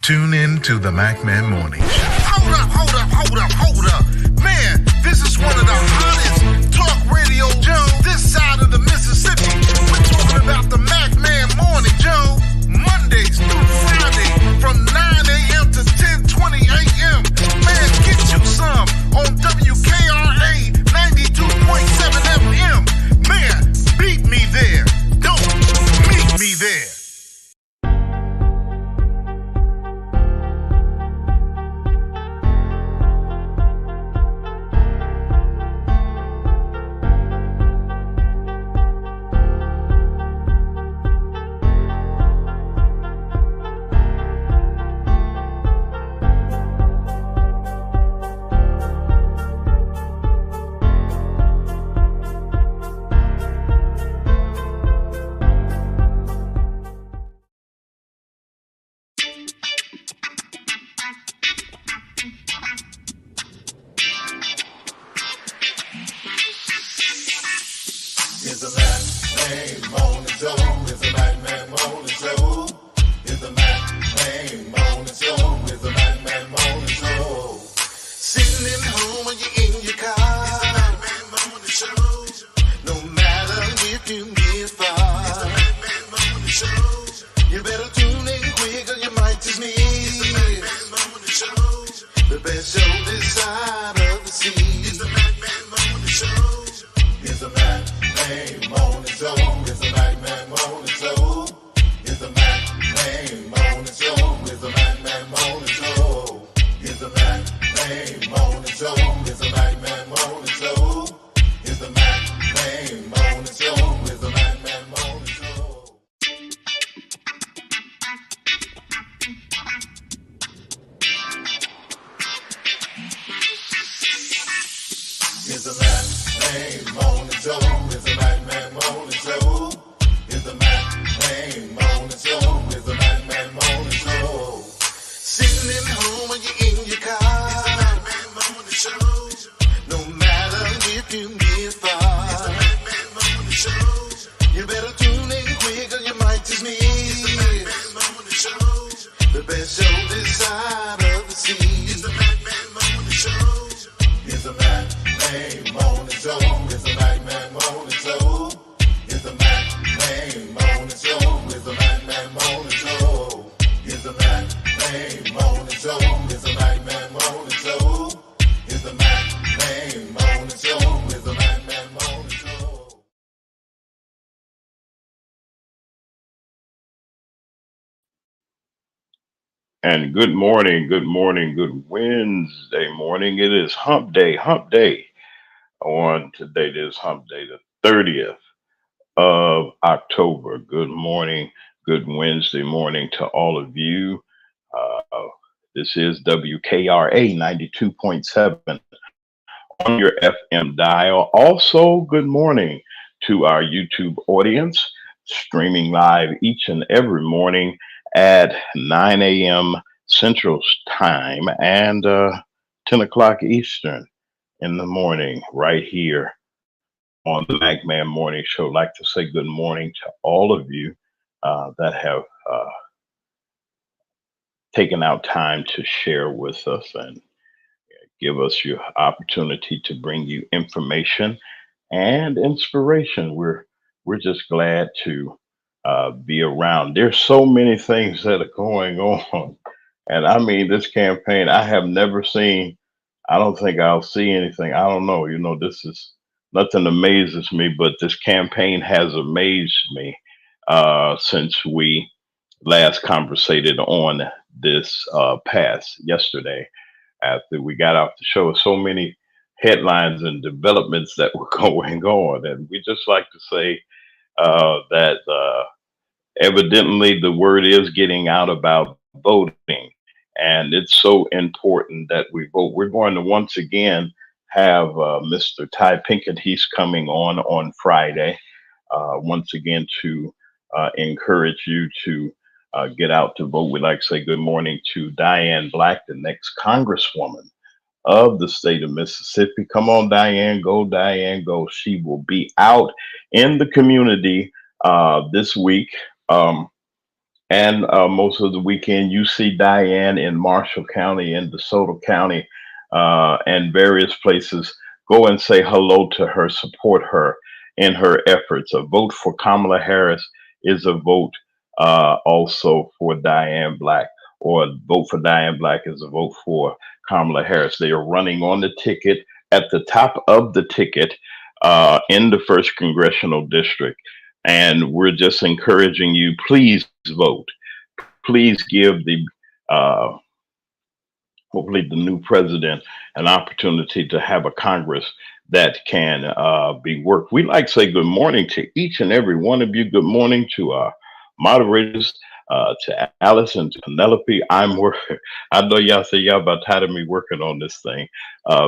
Tune in to the MacMan Morning Show. Hold up. Man, this is one of the hottest talk radio shows this side of the Mississippi. We're talking about the MacMan Morning Show, Mondays through Friday from 9 a.m. to 10:20 a.m. Man, get you some on WKRA 92.7 FM. Man, beat me there. Don't meet me there. It's a MacMan Morning Show. It's a MacMan Morning Show. It's a MacMan Morning Show. It's a MacMan Morning Show. Sitting in home or you in your car. It's a MacMan Morning Show. No matter if you get far. It's a MacMan Morning Show. You better tune in quick or you might just miss. It's a MacMan Morning Show. The best show this side of the sea. It's the MacMan Morning Show. It's a MacMan Morning Show. It's a MacMan Morning Show. It's a MacMan Morning Show. It's a MacMan Morning Show. It's a MacMan Morning Show. It's a MacMan Morning Show. It's a MacMan Morning Show. It's a MacMan Morning Show. It's a MacMan Morning Show. It's a MacMan Morning Show. It's a MacMan Morning Show. It's a MacMan Morning Show. Sitting in home or you in your car. It's a MacMan Morning Show. No matter if you get far. It's a MacMan Morning Show. You better tune in quick or you might just miss. It's the MacMan Morning Show. The best show this side of the sea. It's the MacMan Morning Show. It's a MacMan Morning Show. It's a MacMan Morning Show. It's a MacMan Morning Show. It's a MacMan Morning Show. It's a MacMan Morning Show. It's a MacMan Morning Show. It's a MacMan Morning Show. It's a MacMan Morning Show. And good morning, good Wednesday morning. It is hump day on today. It is hump day, the 30th of October. Good morning, good Wednesday morning to all of you. This is WKRA 92.7 on your FM dial. Also, good morning to our YouTube audience, streaming live each and every morning at 9 a.m. Central Time and 10 o'clock Eastern in the morning, right here on the MacMan Morning Show. I'd like to say good morning to all of you that have taken out time to share with us and give us your opportunity to bring you information and inspiration. We're just glad to be around. There's so many things that are going on. And I mean, this campaign, I have never seen, I don't think I'll see anything. I don't know. This is nothing amazes me, but this campaign has amazed me since we last conversated on this past yesterday after we got off the show. So many headlines and developments that were going on. And we just like to say that evidently the word is getting out about voting, and it's so important that we vote. We're going to once again have Mr. Pinkins. He's coming on Friday once again to encourage you to get out to vote. We'd like to say good morning to Diane Black, the next Congresswoman of the state of Mississippi. Come on, Diane, go. She will be out in the community this week And most of the weekend, you see Diane in Marshall County and DeSoto County and various places. Go and say hello to her, support her in her efforts. A vote for Kamala Harris is a vote also for Diane Black, or a vote for Diane Black is a vote for Kamala Harris. They are running on the ticket at the top of the ticket in the first congressional district. And we're just encouraging you, please vote. Please give the uh, hopefully the new president an opportunity to have a Congress that can be worked. We like to say good morning to each and every one of you. Good morning to our moderators, to Alice and to Penelope. I know y'all say y'all about tired of me working on this thing.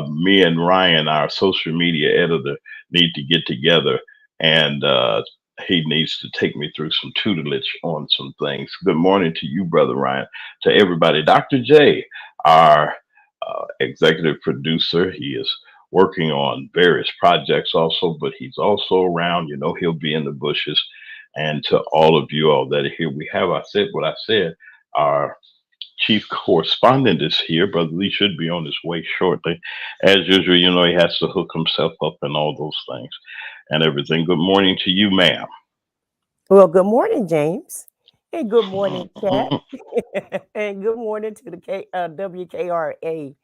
Me and Ryan, our social media editor, need to get together and he needs to take me through some tutelage on some things. Good morning to you, Brother Ryan, to everybody. Dr. J, our executive producer. He is working on various projects also, but he's also around. You know, he'll be in the bushes. And to all of you all that are here, we have, I said what I said, our chief correspondent is here. Brother Lee should be on his way shortly. As usual, you know, he has to hook himself up and all those things and everything. Good morning to you, ma'am. Well, good morning, James. And good morning, Kat. And good morning to the WKRA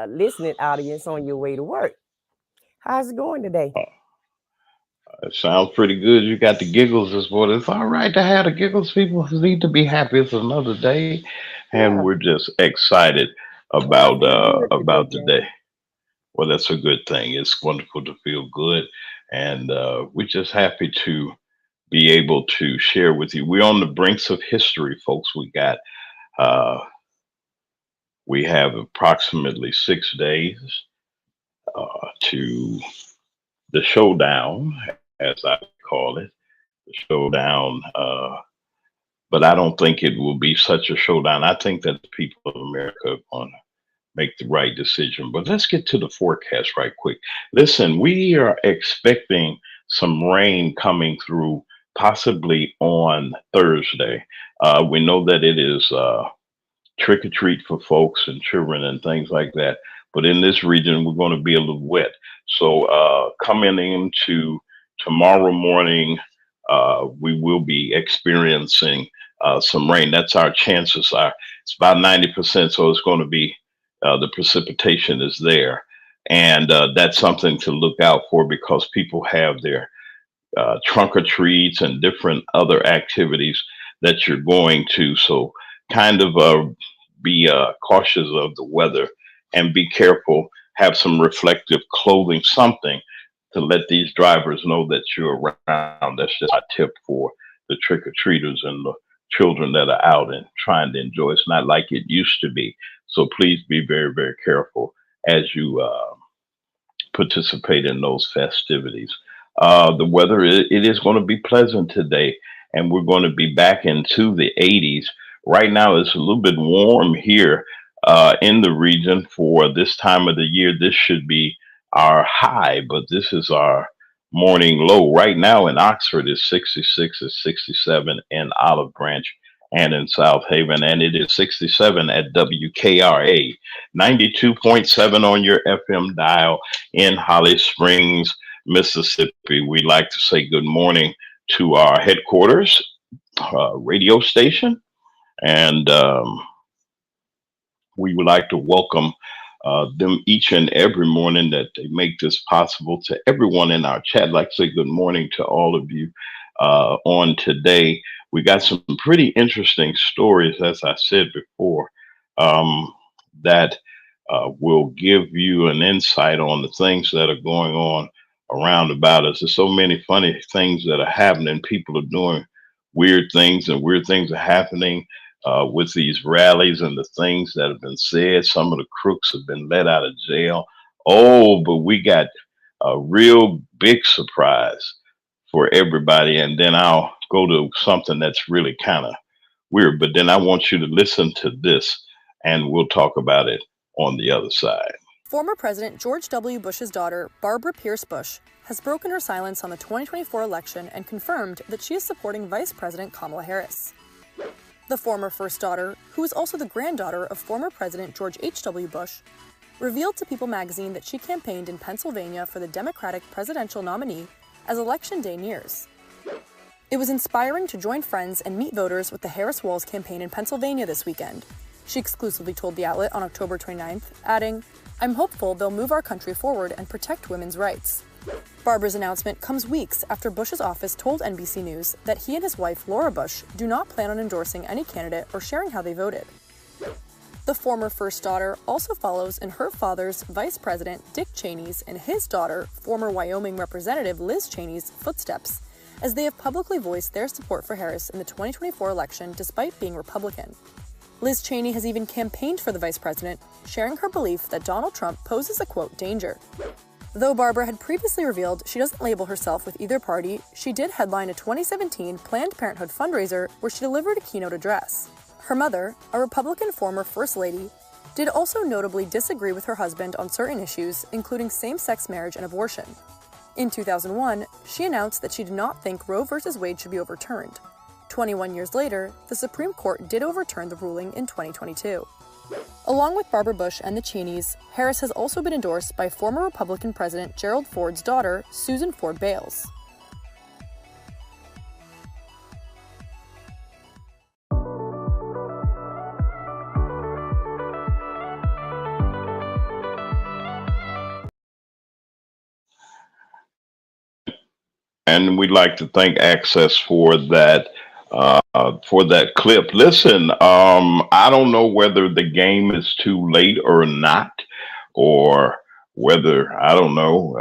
listening audience on your way to work. How's it going today? It sounds pretty good. You got the giggles this morning. It's all right to have the giggles. People need to be happy. It's another day, and Yeah, we're just excited well, I feel good today, about the James. day. Well, that's a good thing. It's wonderful to feel good, and we're just happy to be able to share with you. We're on the brinks of history, folks. Uh, we have approximately 6 days to the showdown, as I call it, the showdown. But I don't think it will be such a showdown. I think that the people of America are going to make the right decision. But let's get to the forecast right quick. Listen, we are expecting some rain coming through possibly on Thursday. We know that it is trick or treat for folks and children and things like that. But in this region, we're going to be a little wet. So coming into tomorrow morning, we will be experiencing some rain. That's our chances are. It's about 90%, so it's going to be the precipitation is there. And that's something to look out for because people have their trunk or treats and different other activities that you're going to. So kind of be cautious of the weather and be careful. Have some reflective clothing, something to let these drivers know that you're around. That's just a tip for the trick or treaters and the children that are out and trying to enjoy. It's not like it used to be. So please be very, very careful as you participate in those festivities. The weather, it is going to be pleasant today, and we're going to be back into the 80s. Right now, it's a little bit warm here in the region for this time of the year. This should be our high, but this is our morning low. Right now in Oxford, it's 66, it's 67 in Olive Branch and in South Haven, and it is 67 at WKRA, 92.7 on your FM dial in Holly Springs, Mississippi. We'd like to say good morning to our headquarters radio station, and we would like to welcome them each and every morning that they make this possible. To everyone in our chat, I'd like to say good morning to all of you on today. We got some pretty interesting stories, as I said before, that will give you an insight on the things that are going on around about us. There's so many funny things that are happening. People are doing weird things, and weird things are happening with these rallies and the things that have been said. Some of the crooks have been let out of jail. Oh, but we got a real big surprise for everybody. And then I'll go to something that's really kind of weird. But then I want you to listen to this, and we'll talk about it on the other side. Former President George W. Bush's daughter, Barbara Pierce Bush, has broken her silence on the 2024 election and confirmed that she is supporting Vice President Kamala Harris. The former first daughter, who is also the granddaughter of former President George H.W. Bush, revealed to People magazine that she campaigned in Pennsylvania for the Democratic presidential nominee as Election Day nears. It was inspiring to join friends and meet voters with the Harris Walls campaign in Pennsylvania this weekend, she exclusively told the outlet on October 29th, adding, "I'm hopeful they'll move our country forward and protect women's rights." Barbara's announcement comes weeks after Bush's office told NBC News that he and his wife, Laura Bush, do not plan on endorsing any candidate or sharing how they voted. The former first daughter also follows in her father's Vice President Dick Cheney's and his daughter, former Wyoming Representative Liz Cheney's, footsteps, as they have publicly voiced their support for Harris in the 2024 election despite being Republican. Liz Cheney has even campaigned for the vice president, sharing her belief that Donald Trump poses a, quote, danger. Though Barbara had previously revealed she doesn't label herself with either party, she did headline a 2017 Planned Parenthood fundraiser where she delivered a keynote address. Her mother, a Republican former First Lady, did also notably disagree with her husband on certain issues, including same-sex marriage and abortion. In 2001, she announced that she did not think Roe v. Wade should be overturned. 21 years later, the Supreme Court did overturn the ruling in 2022. Along with Barbara Bush and the Cheneys, Harris has also been endorsed by former Republican President Gerald Ford's daughter, Susan Ford Bales. And we'd like to thank Access for that clip. Listen, I don't know whether the game is too late or not, or whether I don't know.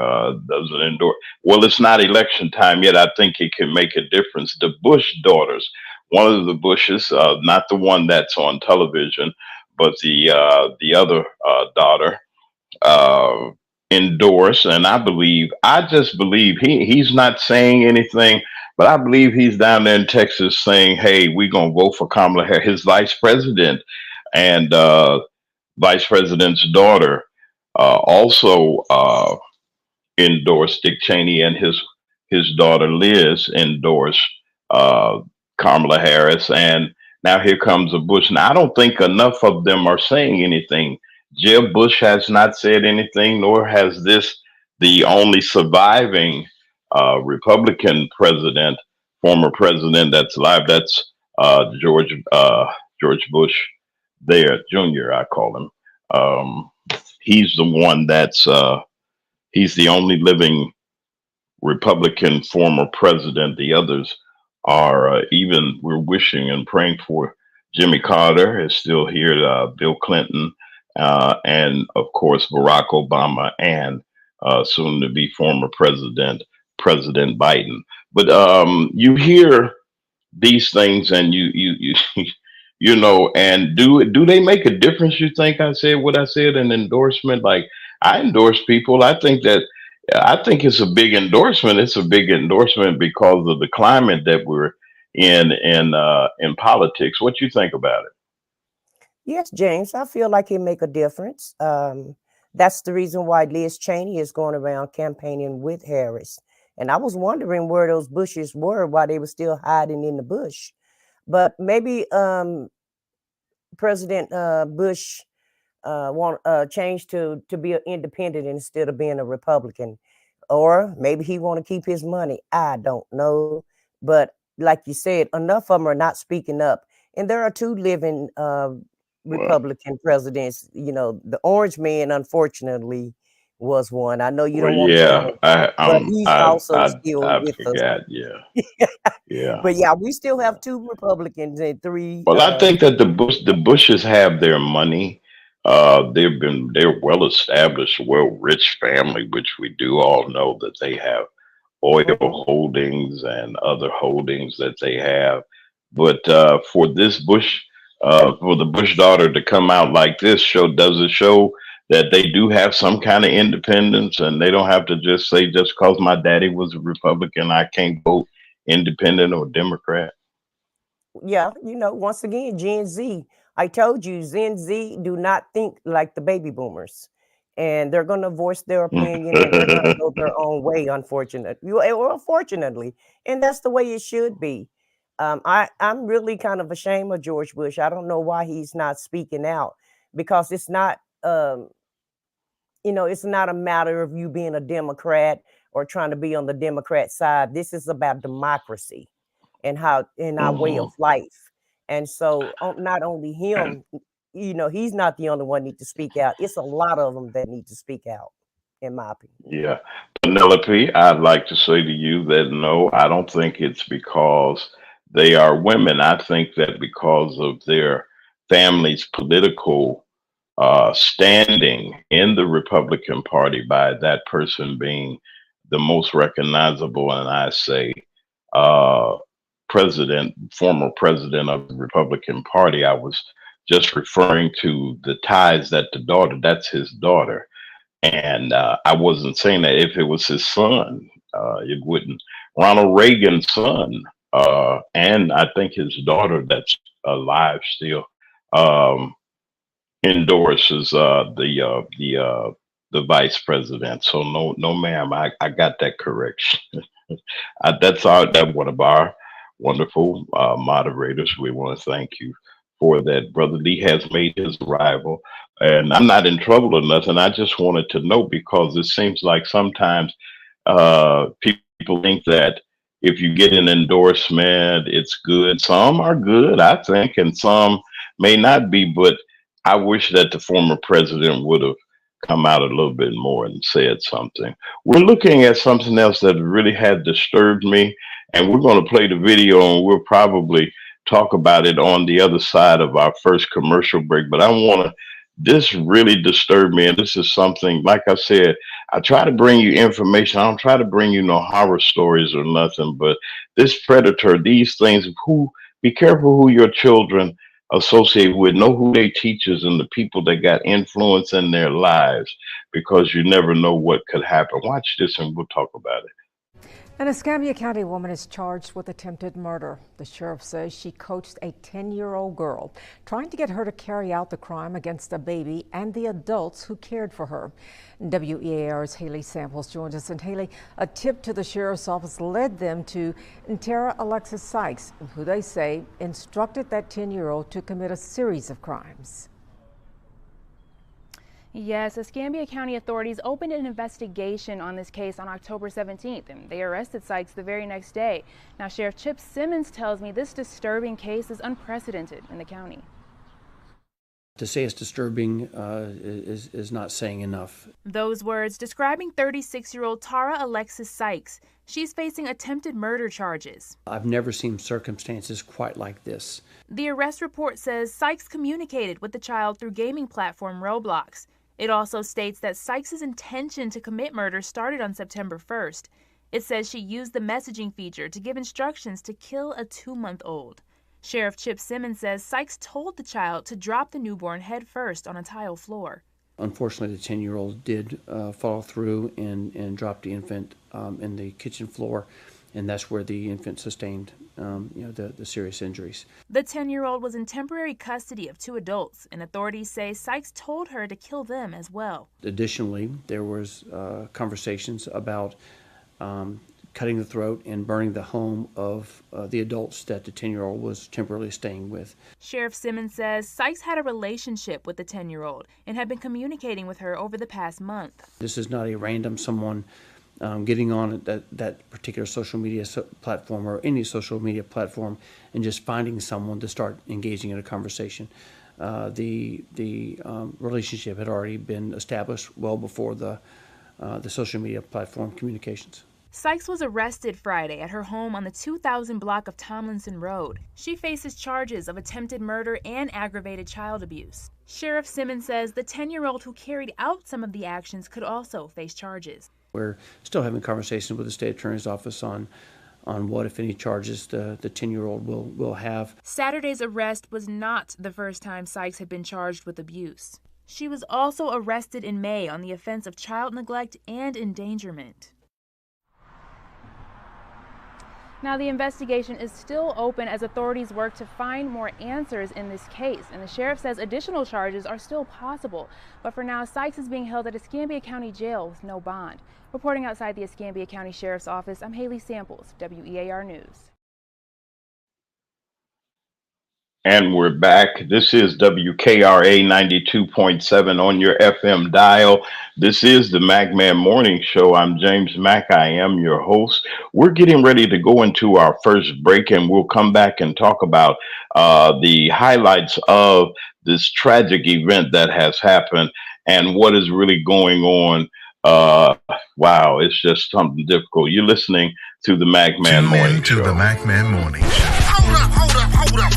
Does it endorse? Well, it's not election time yet. I think it can make a difference. The Bush daughters, one of the Bushes, not the one that's on television, but the other daughter uh, endorse, and I just believe he's not saying anything, but I believe he's down there in Texas saying, "Hey, we're gonna vote for Kamala Harris." His vice president and vice president's daughter also endorsed Dick Cheney, and his daughter Liz endorsed uh, Kamala Harris, and now here comes a Bush. Now I don't think enough of them are saying anything. Jeb Bush has not said anything, nor has the only surviving Republican president, former president that's alive. That's George Bush, there, Junior. I call him. Um, he's the one he's the only living Republican former president. The others are even we're wishing and praying for. Jimmy Carter is still here. Bill Clinton, and of course Barack Obama, and soon to be former President Biden. But you hear these things, and you know, and do they make a difference? You think I said what I said, an endorsement? Like I endorse people. I think it's a big endorsement. It's a big endorsement because of the climate that we're in politics. What you think about it? Yes, James, I feel like it make a difference. That's the reason why Liz Cheney is going around campaigning with Harris. And I was wondering where those bushes were while they were still hiding in the bush. But maybe President Bush want change to be an independent instead of being a Republican, or maybe he want to keep his money. I don't know, but like you said, enough of them are not speaking up, and there are two living Well, Republican presidents. You know, the Orange Man, unfortunately, was one. I know you well, don't want to say yeah, him, but he's also still I with us. forgot. Yeah, yeah. But yeah, we still have two Republicans and three. Well, I think that the Bushes have their money. They're well established, well rich family, which we do all know that they have oil Mhm. holdings and other holdings that they have. But for this Bush, for the Bush daughter to come out like this, does it show that they do have some kind of independence, and they don't have to just say just because my daddy was a Republican, I can't vote independent or Democrat. Yeah, you know, once again, Gen Z. I told you, Gen Z do not think like the baby boomers, and they're going to voice their opinion and they're going to go their own way. Unfortunately, well, fortunately, and that's the way it should be. I'm really kind of ashamed of George Bush. I don't know why he's not speaking out, because it's not, it's not a matter of you being a Democrat or trying to be on the Democrat side. This is about democracy and how in our way Hmm. of life. And so not only him, he's not the only one need to speak out. It's a lot of them that need to speak out, in my opinion. Yeah. Penelope, I'd like to say to you that no, I don't think it's because they are women. I think that because of their family's political standing in the Republican Party, by that person being the most recognizable, and I say uh, former president of the Republican Party. I was just referring to the ties that that's his daughter. And I wasn't saying that if it was his son, it wouldn't. Ronald Reagan's son, and I think his daughter that's alive still, um, endorses the vice president. So no, no, ma'am, I got that correction. That's one of our wonderful moderators. We want to thank you for that. Brother Lee has made his arrival, and I'm not in trouble or nothing. I just wanted to know, because it seems like sometimes people think that if you get an endorsement, it's good. Some are good, I think, and some may not be. But I wish that the former president would have come out a little bit more and said something. We're looking at something else that really had disturbed me, and we're going to play the video, and we'll probably talk about it on the other side of our first commercial break. But this really disturbed me, and this is something, like I said, I try to bring you information. I don't try to bring you no horror stories or nothing, but this predator, these things, be careful who your children associate with, know who they teachers and the people that got influence in their lives, because you never know what could happen. Watch this and we'll talk about it. An Escambia County woman is charged with attempted murder. The sheriff says she coached a 10-year-old girl, trying to get her to carry out the crime against a baby and the adults who cared for her. WEAR's Haley Samples joins us. And Haley, a tip to the sheriff's office led them to Tara Alexis Sykes, who they say instructed that 10-year-old to commit a series of crimes. Yes, Escambia County authorities opened an investigation on this case on October 17th, and they arrested Sykes the very next day. Now, Sheriff Chip Simmons tells me this disturbing case is unprecedented in the county. To say it's disturbing is not saying enough. Those words describing 36-year-old Tara Alexis Sykes. She's facing attempted murder charges. I've never seen circumstances quite like this. The arrest report says Sykes communicated with the child through gaming platform Roblox. It also states that Sykes' intention to commit murder started on September 1st. It says she used the messaging feature to give instructions to kill a 2-month-old. Sheriff Chip Simmons says Sykes told the child to drop the newborn head first on a tile floor. Unfortunately, the 10-year-old did follow through and drop the infant in the kitchen floor, and that's where the infant sustained the serious injuries. The 10-year-old was in temporary custody of 2 adults, and authorities say Sykes told her to kill them as well. Additionally, there was conversations about cutting the throat and burning the home of the adults that the 10-year-old was temporarily staying with. Sheriff Simmons says Sykes had a relationship with the 10-year-old and had been communicating with her over the past month. This is not a random someone getting on that particular social media platform or any social media platform and just finding someone to start engaging in a conversation. The relationship had already been established well before the social media platform communications. Sykes was arrested Friday at her home on the 2000 block of Tomlinson Road. She faces charges of attempted murder and aggravated child abuse. Sheriff Simmons says the 10-year-old who carried out some of the actions could also face charges. We're still having conversations with the state attorney's office on what, if any, charges the 10-year-old will have. Saturday's arrest was not the first time Sykes had been charged with abuse. She was also arrested in May on the offense of child neglect and endangerment. Now, the investigation is still open as authorities work to find more answers in this case, and the sheriff says additional charges are still possible. But for now, Sykes is being held at Escambia County Jail with no bond. Reporting outside the Escambia County Sheriff's Office, I'm Haley Samples, WEAR News. And we're back. This is WKRA 92.7 on your FM dial. This is the MacMan Morning Show. I'm James Mack. I am your host. We're getting ready to go into our first break, and we'll come back and talk about the highlights of this tragic event that has happened and what is really going on. Wow, it's just something difficult. You're listening to the MacMan Tune Morning in to Show. the MacMan Morning Show.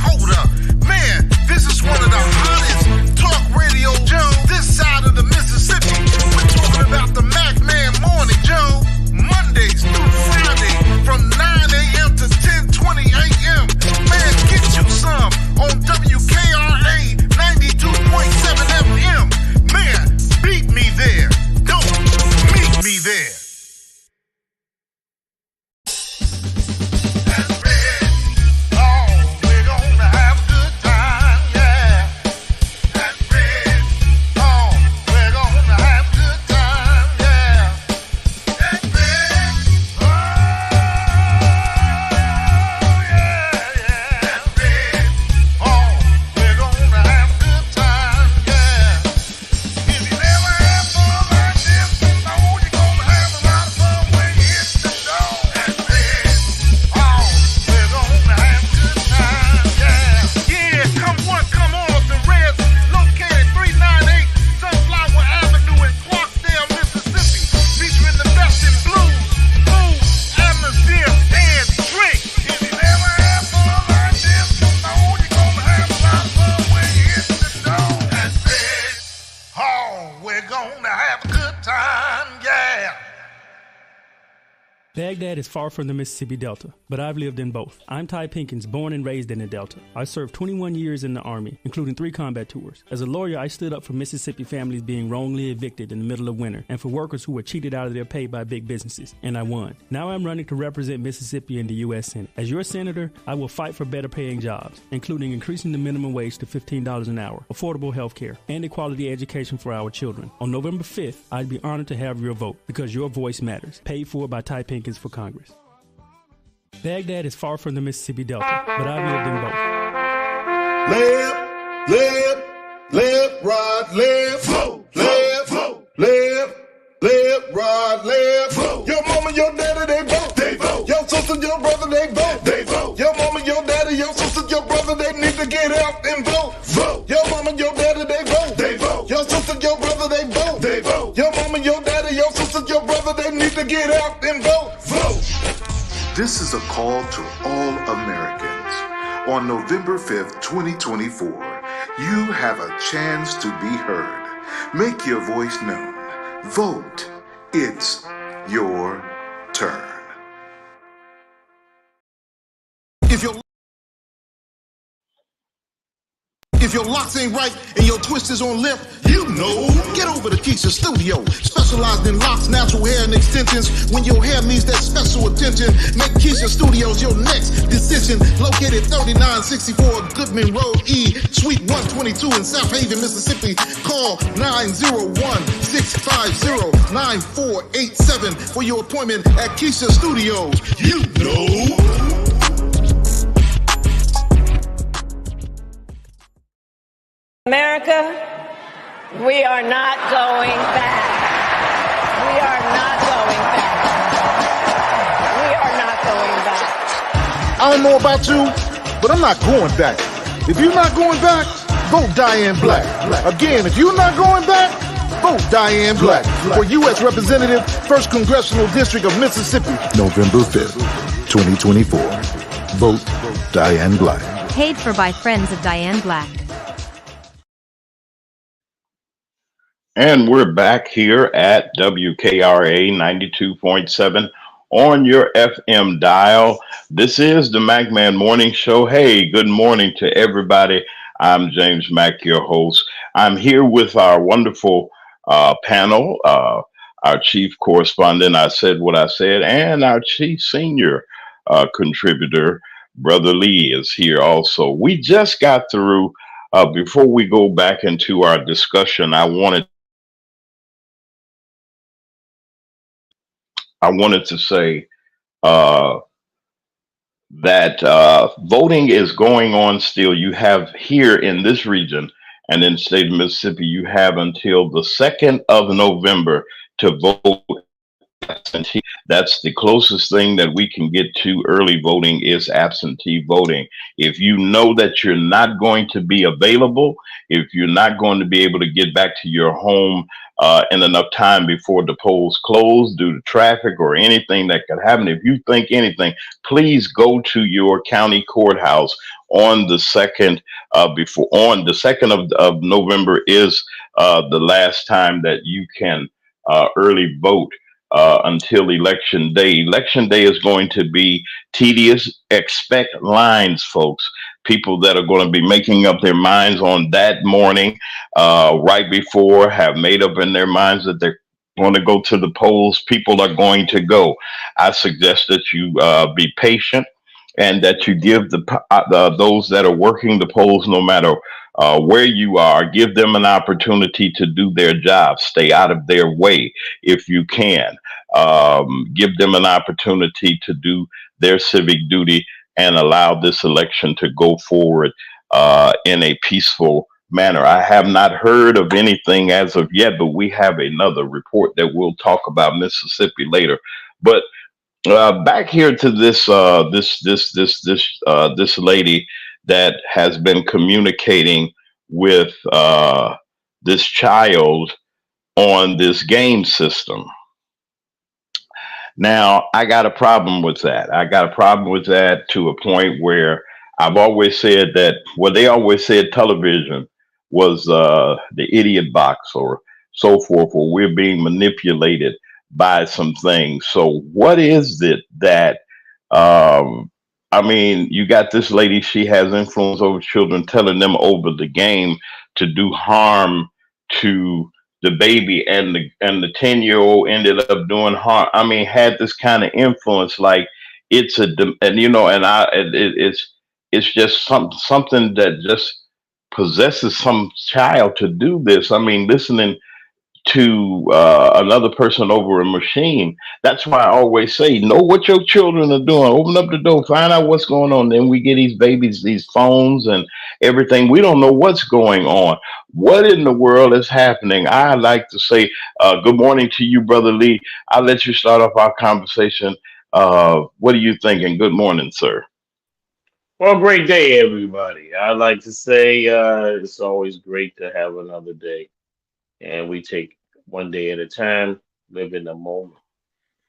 Hold up. Man, this is one of the hottest talk radio shows this side of the Mississippi. We're talking about the Mac Man Morning Show, Mondays through Friday from 9 a.m. to 10:20 a.m. Man, get you some on WKRA 92.7 FM. Man, beat me there. Don't meet me there. Baghdad is far from the Mississippi Delta, but I've lived in both. I'm Ty Pinkins, born and raised in the Delta. I served 21 years in the Army, including 3 combat tours. As a lawyer, I stood up for Mississippi families being wrongly evicted in the middle of winter, and for workers who were cheated out of their pay by big businesses, and I won. Now I'm running to represent Mississippi in the U.S. Senate. As your senator, I will fight for better paying jobs, including increasing the minimum wage to $15 an hour, affordable health care, and equality education for our children. On November 5th, I'd be honored to have your vote, because your voice matters. Paid for by Ty Pinkins for Congress. Baghdad is far from the Mississippi Delta, but I've lived in both. Left, right, left, left, right, left. Your mama, your daddy, they vote. Your sister, your brother, they vote. Your mama, your daddy, your sister, your brother, they need to get out and vote. Your mama, your daddy, they vote. Your sister, your brother, they vote. Your mama, your daddy, your sister, your brother, they need to get out and vote. This is a call to all Americans. On November 5th, 2024, you have a chance to be heard. Make your voice known. Vote. It's your turn. If your locks ain't right and your twist is on limp, you know. Get over to Keisha Studio. Specialized in locks, natural hair, and extensions. When your hair needs that special attention, make Keisha Studios your next decision. Located 3964 Goodman Road E, Suite 122 in South Haven, Mississippi. Call 901-650-9487 for your appointment at Keisha Studios. You know. America, we are not going back. We are not going back. We are not going back. I don't know about you, but I'm not going back. If you're not going back, vote Diane Black. Again, if you're not going back, vote Diane Black for U.S. Representative, 1st Congressional District of Mississippi. November 5th, 2024. Vote Diane Black. Paid for by Friends of Diane Black. And we're back here at WKRA 92.7 on your FM dial. This is the MacMan Morning Show. Hey, good morning to everybody. I'm James Mack, your host. I'm here with our wonderful panel, our chief correspondent, I said what I said, and our chief senior contributor, Brother Lee, is here also. We just got through, before we go back into our discussion, I wanted to say that voting is going on still. You have here in this region and in the state of Mississippi, you have until the 2nd of November to vote absentee. That's the closest thing that we can get to early voting is absentee voting. If you know that you're not going to be available, if you're not going to be able to get back to your home in enough time before the polls close due to traffic or anything that could happen, if you think anything, please go to your county courthouse on the second before on the 2nd of November is the last time that you can early vote until election day. Election day is going to be tedious. Expect lines, folks. People that are going to be making up their minds on that morning, right before, have made up in their minds that they're going to go to the polls. People are going to go. I suggest that you be patient and that you give those that are working the polls, no matter where you are, give them an opportunity to do their job. Stay out of their way if you can. Give them an opportunity to do their civic duty and allow this election to go forward in a peaceful manner. I have not heard of anything as of yet, but we have another report that we'll talk about Mississippi later. But back here to this lady that has been communicating with this child on this game system. Now, I got a problem with that. I got a problem with that to a point where I've always said that, well, they always said television was the idiot box or so forth, or we're being manipulated by some things. So, what is it that, I mean, you got this lady, she has influence over children, telling them over the game to do harm to the baby, and the 10-year-old ended up doing harm. I mean, had this kind of influence, like it's and and it's just something that just possesses some child to do this. I mean, listening to another person over a machine. That's why I always say, know what your children are doing. Open up the door, find out what's going on. Then we get these babies, these phones and everything. We don't know what's going on. What in the world is happening? I like to say, good morning to you, Brother Lee. I'll let you start off our conversation. What are you thinking? Good morning, sir. Well, great day, everybody. I'd like to say it's always great to have another day, and we take one day at a time, live in the moment.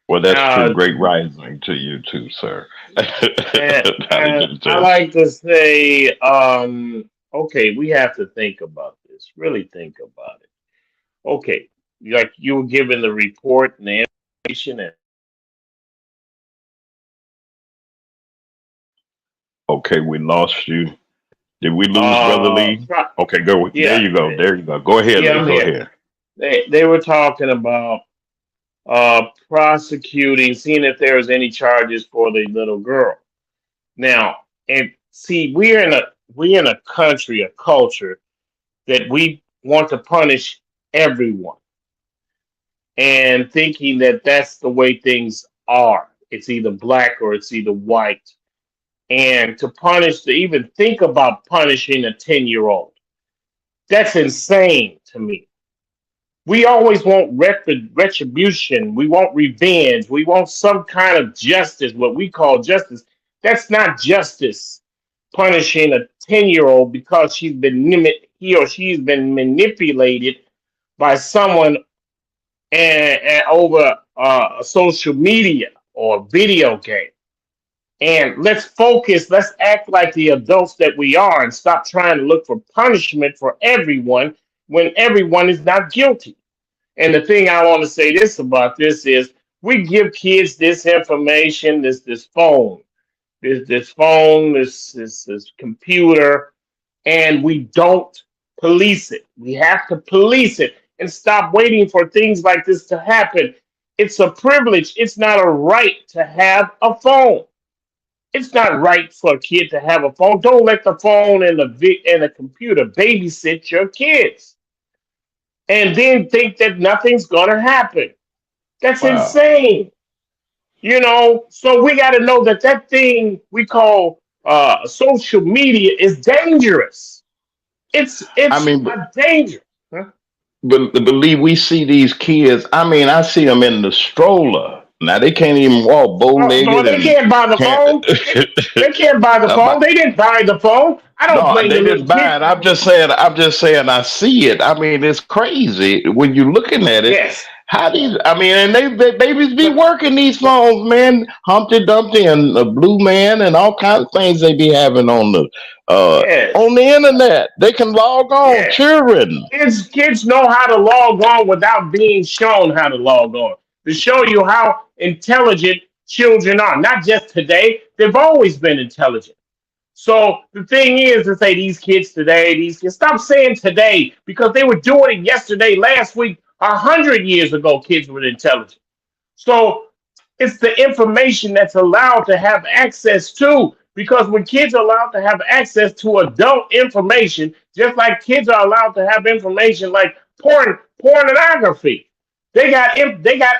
Well, that's true. Uh, Great rising to you too, sir. Gotta and give it I to like to say, okay, we have to think about this, really think about it. Okay, like you were given the report and the information, and Okay, we lost you. Did we lose Brother Lee? Okay, go. There yeah, you go. There you go. Go ahead, yeah, Lee. I'm Go here. ahead. They were talking about prosecuting, seeing if there was any charges for the little girl. Now, and see, we're in a country, a culture that we want to punish everyone, and thinking that that's the way things are. It's either black or it's either white. And to even think about punishing a 10-year-old, that's insane to me. We always want retribution. We want revenge. We want some kind of justice, what we call justice. That's not justice. Punishing a 10-year-old because he or she's been manipulated by someone and over social media or video game. And let's focus, let's act like the adults that we are and stop trying to look for punishment for everyone when everyone is not guilty. And the thing I want to say this about this is we give kids this information, this phone, this computer, and we don't police it. We have to police it and stop waiting for things like this to happen. It's a privilege. It's not a right to have a phone. It's not right for a kid to have a phone. Don't let the phone and the computer babysit your kids, and then think that nothing's gonna happen. That's Wow. insane. You know, so we got to know that that thing we call social media is dangerous. I It's mean, a danger. Huh? believe we see these kids. I mean, I see them in the stroller. Now they can't even walk bow Oh, no, legged they and can't buy the can't. phone. They can't buy the phone. They didn't buy the phone. I don't No, blame the they little didn't buy kid. it. I'm just saying. I'm just saying. I see it. I mean, it's crazy when you're looking at it. Yes. How these? I mean, and they babies be But, working these phones, man. Humpty Dumpty and the Blue Man and all kinds of things they be having yes. on the internet. They can log on. Yes. Children. Kids know how to log on without being shown how to log on. To show you how intelligent children are. Not just today. They've always been intelligent. So the thing is to say these kids today, these kids, stop saying today because they were doing it yesterday, last week, 100 years ago. Kids were intelligent. So it's the information that's allowed to have access to. Because when kids are allowed to have access to adult information, just like kids are allowed to have information like pornography, they got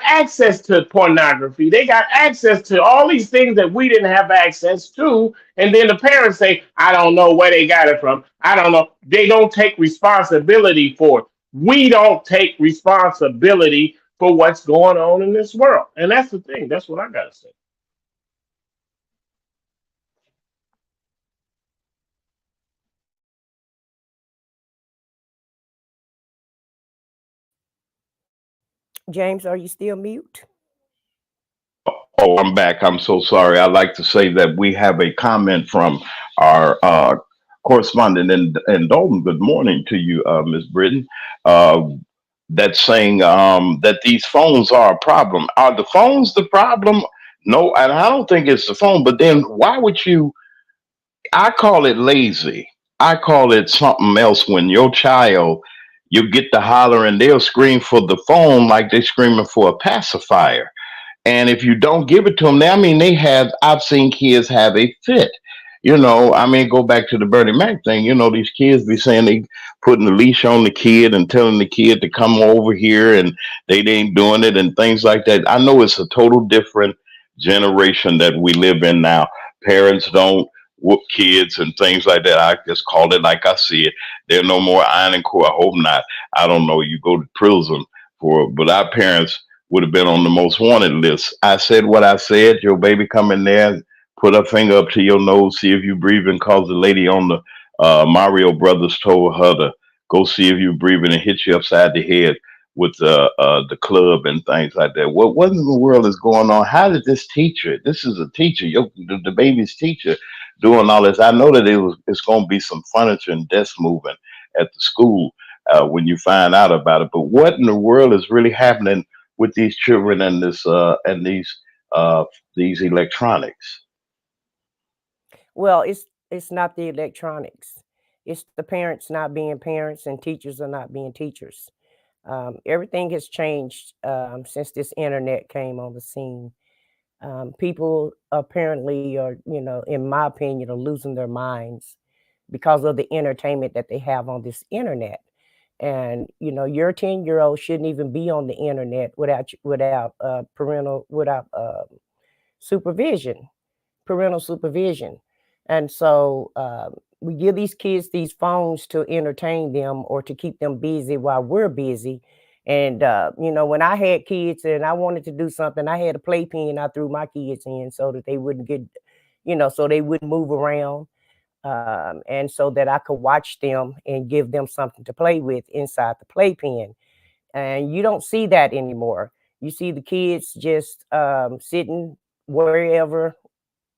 access to pornography. They got access to all these things that we didn't have access to. And then the parents say, "I don't know where they got it from. I don't know." They don't take responsibility for it. We don't take responsibility for what's going on in this world. And that's the thing. That's what I gotta say. James, are you still mute? Oh, I'm back. I'm so sorry. I'd like to say that we have a comment from our correspondent in Dalton. Good morning to you, Ms. Britton. Uh, that's saying that these phones are a problem. Are the phones the problem? No, and I don't think it's the phone. But then why would you? I call it lazy. I call it something else when your child, you get to holler and they'll scream for the phone like they're screaming for a pacifier. And if you don't give it to them, I mean, I've seen kids have a fit. I mean, go back to the Bernie Mac thing. These kids be saying they putting the leash on the kid and telling the kid to come over here and they ain't doing it and things like that. I know it's a total different generation that we live in now. Parents don't whoop kids and things like that. I just call it like I see it. There no more iron and core. I hope not. I don't know. You go to prison but our parents would have been on the most wanted list. I said what I said. Your baby come in there, put her finger up to your nose, see if you breathing. Cause the lady on the Mario Brothers told her to go see if you breathing and hit you upside the head with the club and things like that. What in the world is going on? How did this teacher? This is a teacher, the baby's teacher, doing all this. I know that it's going to be some furniture and desk moving at the school when you find out about it. But what in the world is really happening with these children and uh, these electronics? Well, it's not the electronics. It's the parents not being parents and teachers are not being teachers. Everything has changed since this internet came on the scene. People apparently are, in my opinion, are losing their minds because of the entertainment that they have on this internet. And your 10-year-old shouldn't even be on the internet without supervision, parental supervision. And so we give these kids these phones to entertain them or to keep them busy while we're busy. And when I had kids and I wanted to do something, I had a playpen I threw my kids in so that they wouldn't get, so they wouldn't move around, and so that I could watch them and give them something to play with inside the playpen. And you don't see that anymore. You see the kids just sitting wherever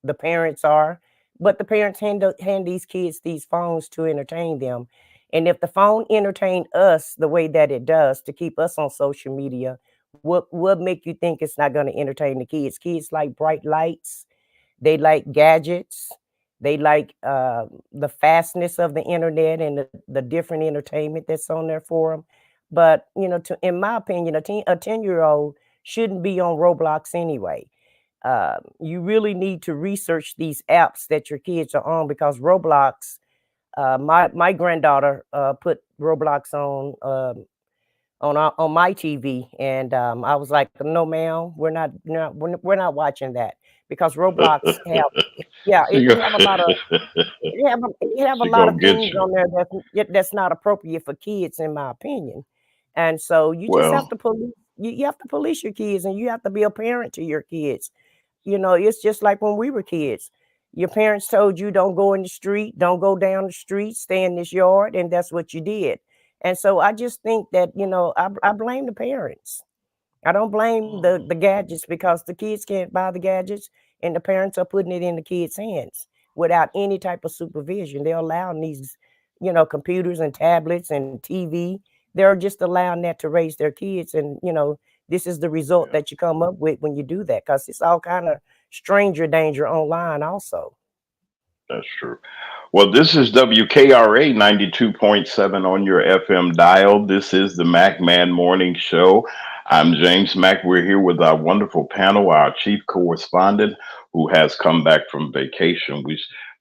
the parents are, but the parents hand these kids these phones to entertain them. And if the phone entertain us the way that it does to keep us on social media, what make you think it's not going to entertain the kids? Kids like bright lights, they like gadgets. They like the fastness of the internet and the different entertainment that's on there for them. But in my opinion, a 10-year-old shouldn't be on Roblox anyway. You really need to research these apps that your kids are on because Roblox. My granddaughter put Roblox on on my TV, and I was like, "No, ma'am, we're not watching that because Roblox have yeah, she it go, have a lot of it have a she lot of gonna get things you. on there that's not appropriate for kids, in my opinion. And so you just have Well, to you have to police your kids, and you have to be a parent to your kids. You know, it's just like when we were kids. Your parents told you don't go in the street, don't go down the street, stay in this yard, and that's what you did. And so I just think that, I blame the parents. I don't blame the gadgets because the kids can't buy the gadgets and the parents are putting it in the kids' hands without any type of supervision. They're allowing these, computers and tablets and TV. They're just allowing that to raise their kids. And, this is the result yeah, that you come up with when you do that because it's all kind of stranger danger online also. that's true. Well, this is WKRA 92.7 on your FM dial. This is the Mac Man Morning Show. I'm James Mack. We're here with our wonderful panel, our chief correspondent who has come back from vacation.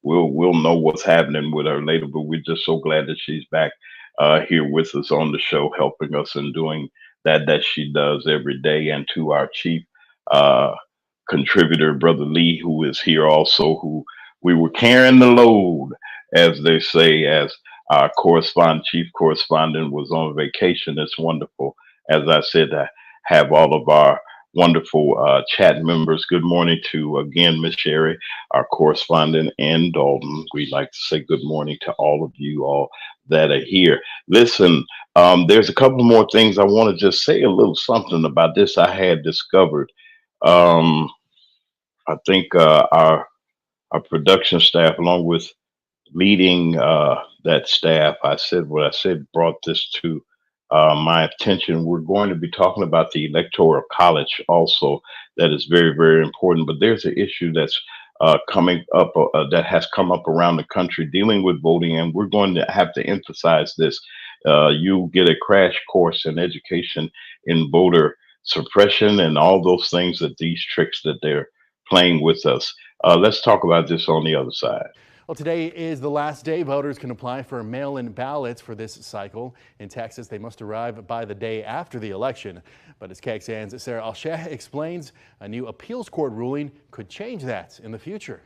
We'll know what's happening with her later, but we're just so glad that she's back here with us on the show, helping us and doing that she does every day. And to our chief uh, contributor, Brother Lee, who is here also, who we were carrying the load, as they say, as our chief correspondent was on vacation. It's wonderful, as I said, to have all of our wonderful chat members. Good morning to, again, Miss Sherry, our correspondent, and Dalton. We'd like to say good morning to all of you all that are here. Listen, there's a couple more things I want to just say a little something about this I had discovered. Um, I think our production staff, along with leading that staff, I said what I said, brought this to my attention. We're going to be talking about the Electoral College also. That is very, very important. But there's an issue that's coming up that has come up around the country dealing with voting, and we're going to have to emphasize this. You get a crash course in education in voter suppression and all those things that these tricks that they're playing with us. Let's talk about this on the other side. Well, today is the last day voters can apply for mail-in ballots for this cycle. In Texas, they must arrive by the day after the election. But as KXAN's Sarah Alsheh explains, a new appeals court ruling could change that in the future.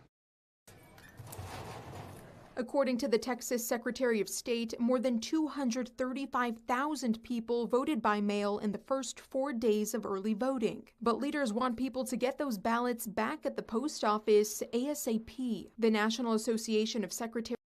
According to the Texas Secretary of State, more than 235,000 people voted by mail in the first 4 days of early voting. But leaders want people to get those ballots back at the post office ASAP. The National Association of Secretaries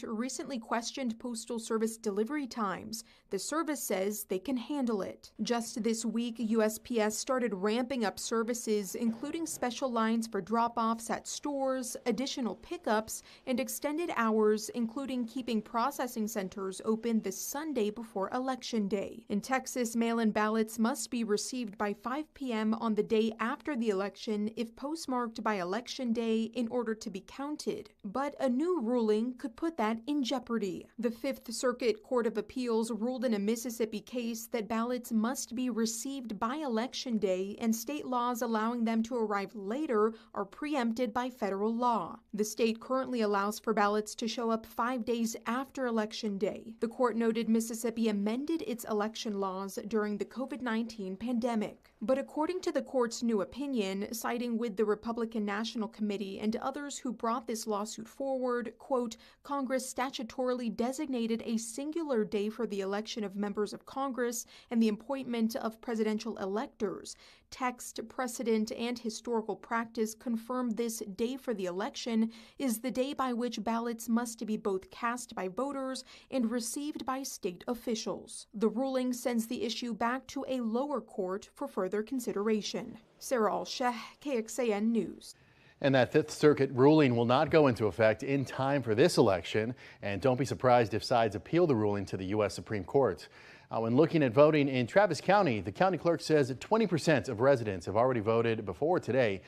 recently questioned Postal Service delivery times. The service says they can handle it. Just this week, USPS started ramping up services, including special lines for drop-offs at stores, additional pickups, and extended hours, including keeping processing centers open the Sunday before Election Day. In Texas, mail-in ballots must be received by 5 p.m. on the day after the election if postmarked by Election Day in order to be counted. But a new ruling could put that in jeopardy. The Fifth Circuit Court of Appeals ruled in a Mississippi case that ballots must be received by Election Day, and state laws allowing them to arrive later are preempted by federal law. The state currently allows for ballots to show up 5 days after Election Day. The court noted Mississippi amended its election laws during the COVID-19 pandemic. But according to the court's new opinion, siding with the Republican National Committee and others who brought this lawsuit forward, quote, Congress statutorily designated a singular day for the election of members of Congress and the appointment of presidential electors. Text, precedent, and historical practice confirm this day for the election is the day by which ballots must be both cast by voters and received by state officials. The ruling sends the issue back to a lower court for further consideration. Sarah Alsheh, KXAN News. And that Fifth Circuit ruling will not go into effect in time for this election. And don't be surprised if sides appeal the ruling to the U.S. Supreme Court. When looking at voting in Travis County, the county clerk says 20% of residents have already voted before today.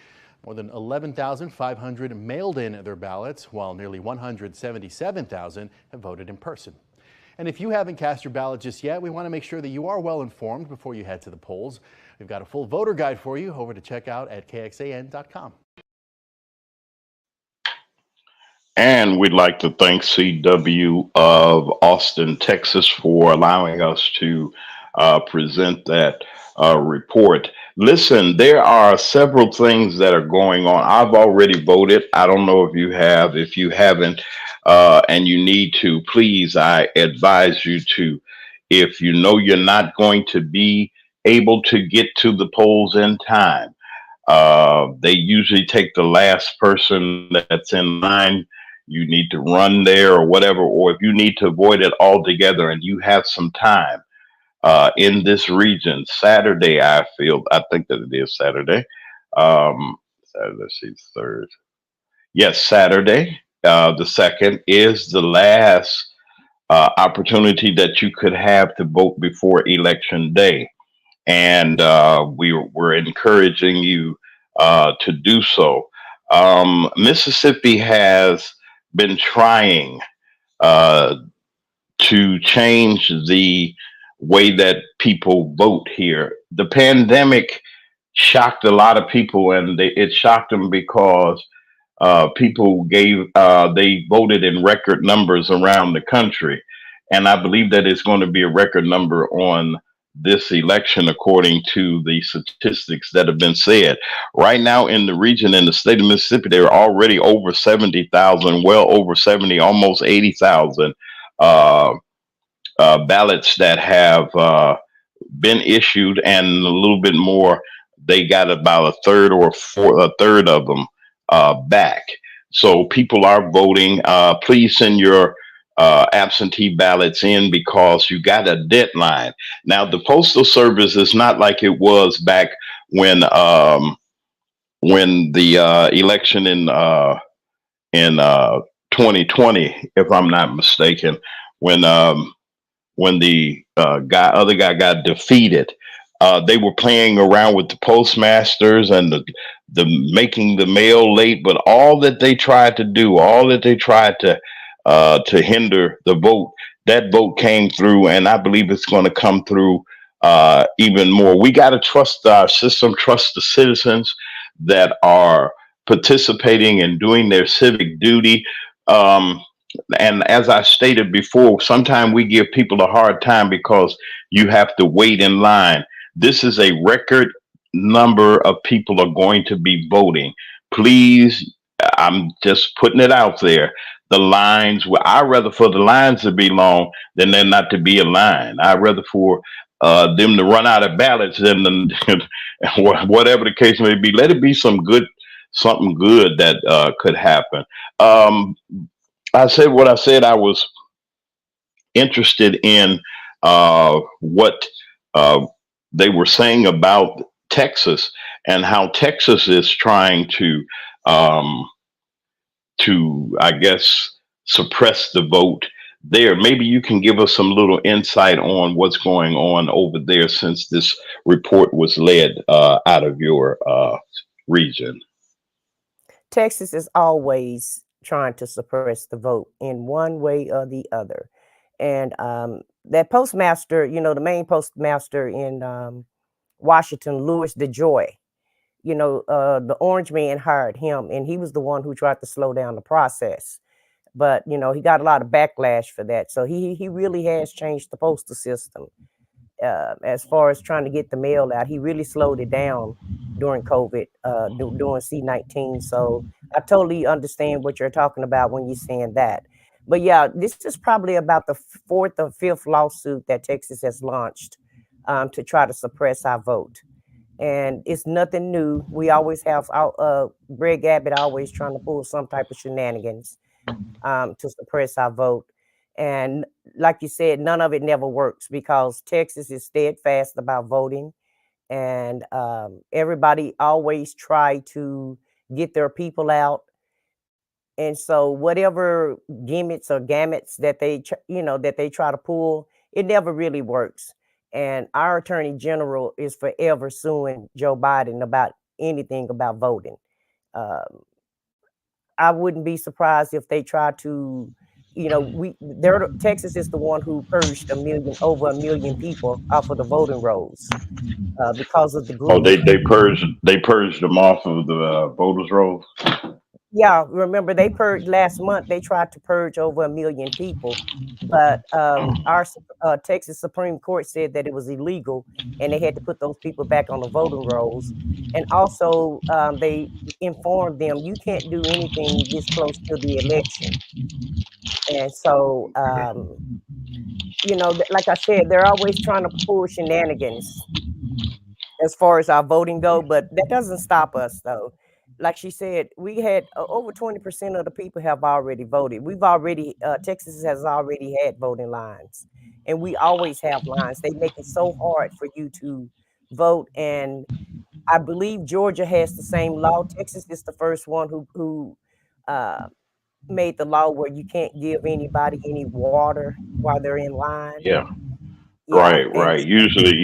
More than 11,500 mailed in their ballots, while nearly 177,000 have voted in person. And if you haven't cast your ballot just yet, we want to make sure that you are well informed before you head to the polls. We've got a full voter guide for you over to check out at KXAN.com. And we'd like to thank CW of Austin, Texas, for allowing us to present that report. Listen, there are several things that are going on. I've already voted. I don't know if you have. If you haven't, and you need to, please, I advise you to. If you know you're not going to be able to get to the polls in time, they usually take the last person that's in line. You need to run there or whatever, or if you need to avoid it altogether and you have some time in this region, Saturday, I think that it is Saturday. Saturday, let's see, third. Yes, Saturday, the second is the last opportunity that you could have to vote before Election Day. And we're encouraging you to do so. Mississippi has been trying uh, to change the way that people vote here. The pandemic shocked a lot of people, and it shocked them because people they voted in record numbers around the country, and I believe that it's going to be a record number on this election, according to the statistics that have been said. Right now, in the region, in the state of Mississippi, there are already over 70,000, well over 70, almost 80,000 uh, ballots that have been issued, and a little bit more. They got about a third of them back. So people are voting. Please send your absentee ballots in because you got a deadline. Now, the Postal Service is not like it was back when the election in 2020, if I'm not mistaken, when the other guy got defeated. They were playing around with the postmasters and the making the mail late, but all that they tried to do, all that they tried to hinder the vote, that vote came through, and I believe it's going to come through even more. We got to trust our system, trust the citizens that are participating and doing their civic duty. Um, and as I stated before, sometimes we give people a hard time because you have to wait in line. This is a record number of people are going to be voting. Please, I'm just putting it out there. The lines, well, I'd rather for the lines to be long than there not to be a line. I'd rather for them to run out of ballots than whatever the case may be. Let it be something good that could happen. Um, I said what I said. I was interested in what uh, they were saying about Texas and how Texas is trying um, I guess, suppress the vote there. Maybe you can give us some little insight on what's going on over there since this report was led out of your region. Texas is always trying to suppress the vote in one way or the other. And that postmaster, the main postmaster in Washington, Louis DeJoy, the orange man hired him, and he was the one who tried to slow down the process. But, he got a lot of backlash for that. So he really has changed the postal system as far as trying to get the mail out. He really slowed it down during COVID, during C-19. So I totally understand what you're talking about when you're saying that. But yeah, this is probably about the fourth or fifth lawsuit that Texas has launched to try to suppress our vote. And it's nothing new. We always have Greg Abbott always trying to pull some type of shenanigans to suppress our vote. And like you said, none of it never works because Texas is steadfast about voting, and everybody always try to get their people out. And so whatever gimmicks or gamuts that they try to pull, it never really works. And our attorney general is forever suing Joe Biden about anything about voting. Um, I wouldn't be surprised if they try to, Texas is the one who purged over a million people off of the voting rolls because of the Oh, glue. they purged them off of the voters' rolls. Yeah, remember they purged last month. They tried to purge over 1 million people, but Texas Supreme Court said that it was illegal, and they had to put those people back on the voting rolls. And also, they informed them you can't do anything this close to the election. And so, like I said, they're always trying to pull shenanigans as far as our voting go, but that doesn't stop us though. Like she said, we had over 20% of the people have already voted. Texas has already had voting lines, and we always have lines. They make it so hard for you to vote, and I believe Georgia has the same law. Texas is the first one who uh, made the law where you can't give anybody any water while they're in line. Yeah. Yeah, Right, and right. Usually,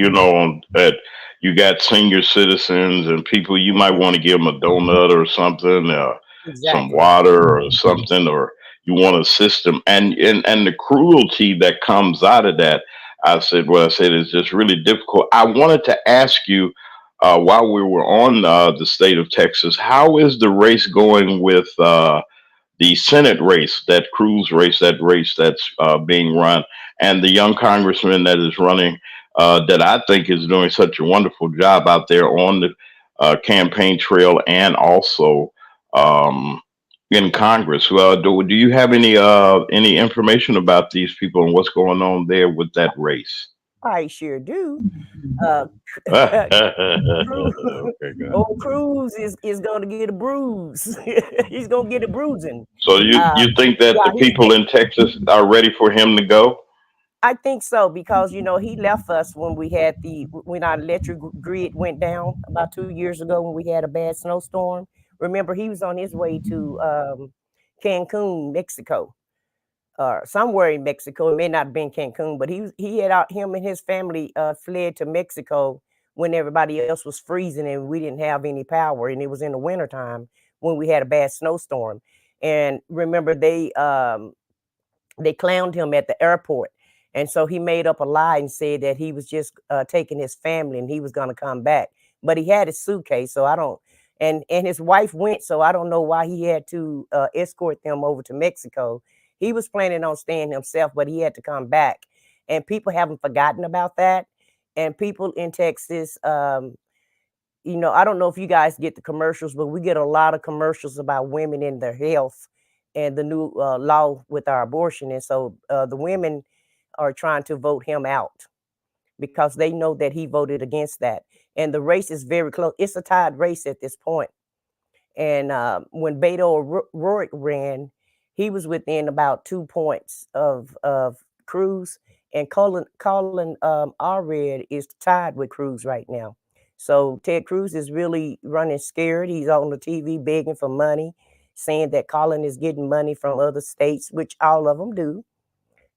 you got senior citizens and people you might want to give them a donut or something, some exactly. water or something, or you want to assist them. And the cruelty that comes out of that, what I said is just really difficult. I wanted to ask you, while we were on the state of Texas, how is the race going with the Senate race, that Cruz race, that race that's being run, and the young congressman that is running, that I think is doing such a wonderful job out there on the campaign trail and also um, in Congress. Do you have any information about these people and what's going on there with that race? I sure do. Uh, Cruz, Okay, good. old Cruz is gonna get a bruise. He's gonna get a bruising. So you think that Yeah, the people in Texas are ready for him to go? I think so because he left us when our electric grid went down about 2 years ago when we had a bad snowstorm. Remember, he was on his way to Cancun, Mexico, or somewhere in Mexico. It may not have been Cancun, but him and his family fled to Mexico when everybody else was freezing and we didn't have any power, and it was in the wintertime when we had a bad snowstorm. And remember, they clowned him at the airport, and so he made up a lie and said that he was just taking his family and he was going to come back, but he had his suitcase, so I don't. And his wife went, so I don't know why he had to escort them over to Mexico. He was planning on staying himself, but he had to come back, and people haven't forgotten about that. And people in Texas, I don't know if you guys get the commercials, but we get a lot of commercials about women and their health and the new law with our abortion. And so the women are trying to vote him out because they know that he voted against that. And the race is very close. It's a tied race at this point. And when Beto O'Rourke ran, he was within about 2 points of Cruz, and Colin Allred is tied with Cruz right now. So Ted Cruz is really running scared. He's on the TV begging for money, saying that Colin is getting money from other states, which all of them do.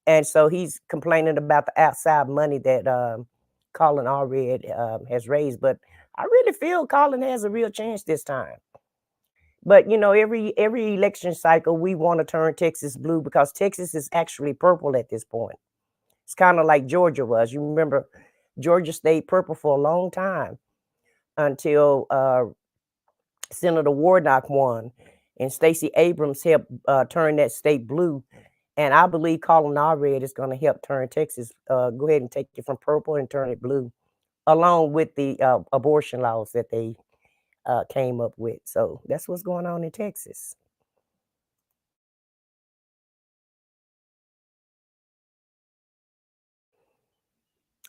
And so he's complaining about the outside money that Colin Allred has raised. But I really feel Colin has a real chance this time. But every election cycle, we want to turn Texas blue because Texas is actually purple at this point. It's kind of like Georgia was. You remember, Georgia stayed purple for a long time until Senator Warnock won, and Stacey Abrams helped turn that state blue. And I believe Colin Allred is going to help turn Texas, go ahead and take it from purple and turn it blue, along with the abortion laws that they came up with. So that's what's going on in Texas.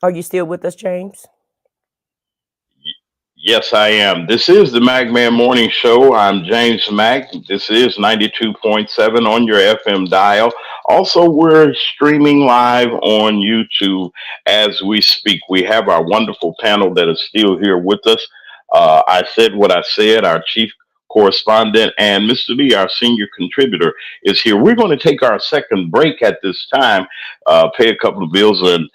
Are you still with us, James? Yes, I am. This is the MacMan Morning Show. I'm James Mack. This is 92.7 on your FM dial. Also, we're streaming live on YouTube as we speak. We have our wonderful panel that is still here with us. I said what I said. Our chief correspondent and Mr. Lee, our senior contributor, is here. We're going to take our second break at this time, pay a couple of bills, and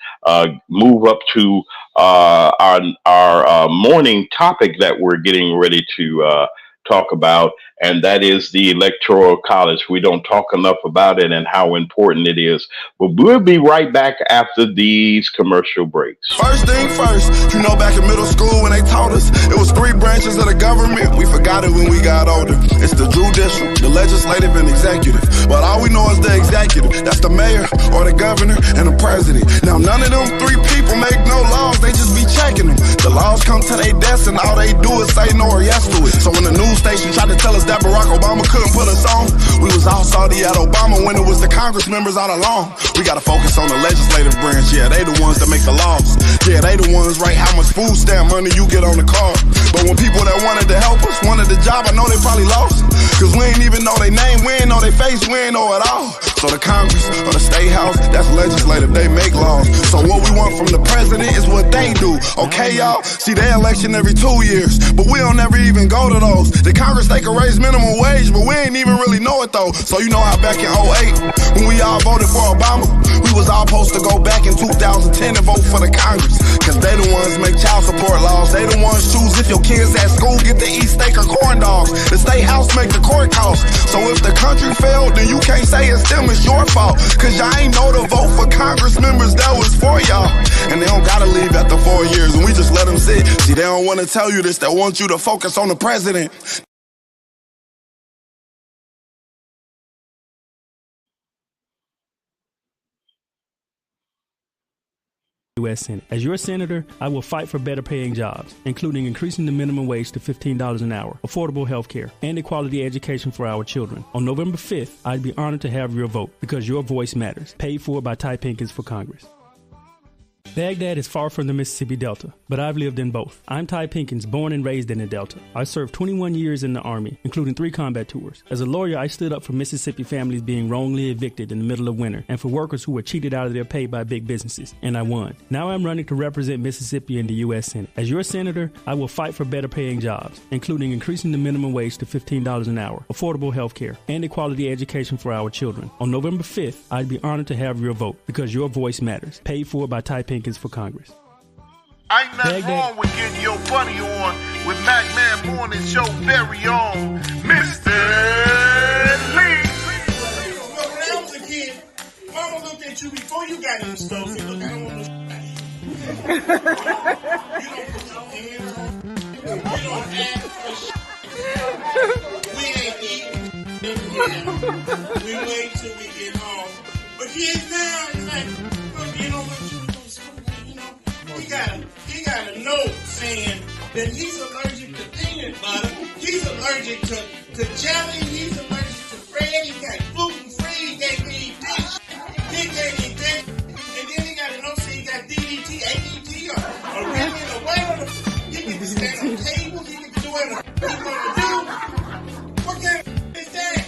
move up to our morning topic that we're getting ready to talk about, and that is the Electoral College. We don't talk enough about it and how important it is. But we'll be right back after these commercial breaks. First thing first, back in middle school when they taught us, it was 3 branches of the government. We forgot it when we got older. It's the judicial, legislative and executive. But all we know is the executive. That's the mayor or the governor and the president. Now none of them three people make no laws, they just be checking them. The laws come to their desk and all they do is say no or yes to it. So when the news station tried to tell us that Barack Obama couldn't put us on, we was all salty at Obama when it was the Congress members all along. We gotta focus on the legislative branch, yeah, they the ones that make the laws. Yeah, they the ones write how much food stamp money you get on the card. But when people that wanted to help us wanted the job, I know they probably lost. Cause we ain't even know their name, we ain't know their face, we ain't know it all. So the Congress or the State House, that's legislative, they make laws. So what we want from the president is what they do, okay y'all? See, they election every 2 years, but we don't ever even go to those. The Congress, they can raise minimum wage, but we ain't even really know it though. So you know how back in 08, when we all voted for Obama, we was all supposed to go back in 2010 and vote for the Congress. Cause they the ones make child support laws, they the ones choose if your kids at school get to eat steak or corn dogs. The State House make the court costs. So if the country failed, then you can't say it's them, it's your fault. Cause y'all ain't know to vote for Congress members that was for y'all. And they don't gotta leave after 4 years, and we just let them sit. See, they don't wanna tell you this, they want you to focus on the president. U.S. Senate. As your senator, I will fight for better paying jobs, including increasing the minimum wage to $15 an hour, affordable health care, and equality education for our children. On November 5th, I'd be honored to have your vote because your voice matters. Paid for by Ty Pinkins for Congress. Baghdad is far from the Mississippi Delta, but I've lived in both. I'm Ty Pinkins, born and raised in the Delta. I served 21 years in the Army, including 3 combat tours. As a lawyer, I stood up for Mississippi families being wrongly evicted in the middle of winter and for workers who were cheated out of their pay by big businesses, and I won. Now I'm running to represent Mississippi in the U.S. Senate. As your senator, I will fight for better paying jobs, including increasing the minimum wage to $15 an hour, affordable health care, and equality education for our children. On November 5th, I'd be honored to have your vote because your voice matters. Paid for by Ty Pinkins for Congress. Ain't nothing wrong with getting your bunny on with Mac Man Morning Show very own Mr. Lee. When I was a kid, Mama looked at you before you got in the stove. She looked, I don't want to you don't put your hands on. You don't ask for we ain't eating. We wait till we get home. But kids now, it's like, look, you know what you do, you know. He got a note saying that he's allergic to peanut butter, he's allergic to jelly, he's allergic to bread, he got gluten free, he can't eat this, he can't eat that, and then he got a note saying he got DDT, ADT, or Rivian, or whatever. He can stand on tables, he can do whatever he's gonna do. What kind of is that?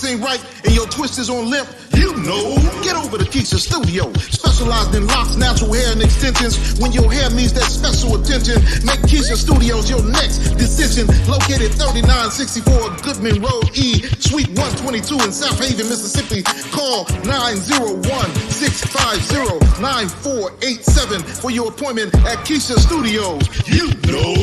Ain't right and your twist is on limp, you know, get over to Keisha Studio. Specialized in locks, natural hair, and extensions. When your hair needs that special attention, make Keisha Studios your next decision. Located 3964 Goodman Road E, Suite 122 in South Haven, Mississippi. Call 901-650-9487 for your appointment at Keisha Studios. You know.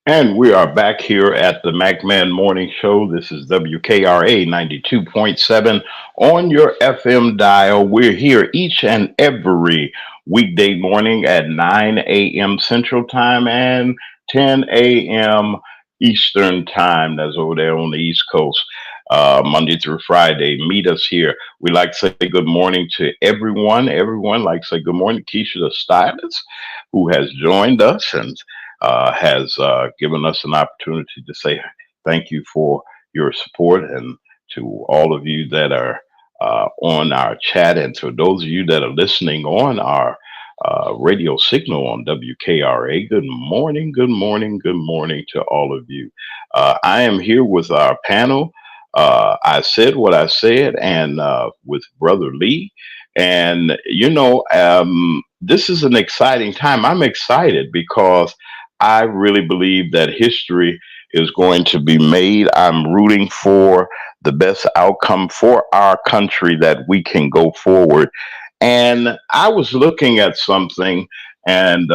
And we are back here at the MacMan Morning Show. This is WKRA 92.7 on your FM dial. We're here each and every weekday morning at 9 a.m. Central Time and 10 a.m. Eastern Time. That's over there on the East Coast, Monday through Friday. Meet us here. We like to say good morning to everyone. Everyone like to say good morning to Keisha the stylist, who has joined us and has given us an opportunity to say thank you for your support, and to all of you that are on our chat. And to those of you that are listening on our radio signal on WKRA, good morning, good morning, good morning to all of you. I am here with our panel. I said what I said, and with Brother Lee. And, this is an exciting time. I'm excited because I really believe that history is going to be made. I'm rooting for the best outcome for our country that we can go forward. And I was looking at something, and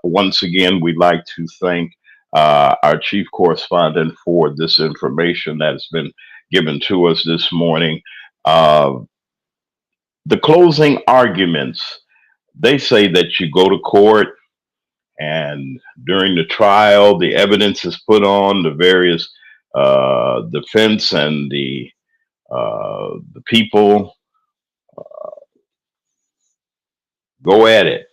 once again, we'd like to thank our chief correspondent for this information that has been given to us this morning. Uh, the closing arguments, they say that you go to court, and during the trial, the evidence is put on, the various defense and the people go at it,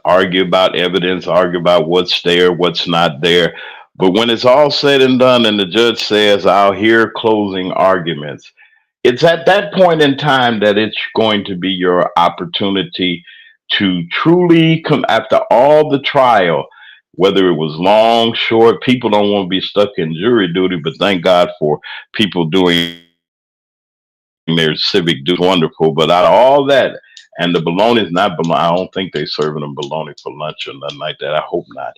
argue about evidence, argue about what's there, what's not there. But when it's all said and done, and the judge says, "I'll hear closing arguments," it's at that point in time that it's going to be your opportunity to truly come after all the trial, whether it was long, short. People don't want to be stuck in jury duty, but thank God for people doing their civic duty. Wonderful. But out of all that, and the bologna is not bologna. I don't think they're serving them bologna for lunch or nothing like that. I hope not.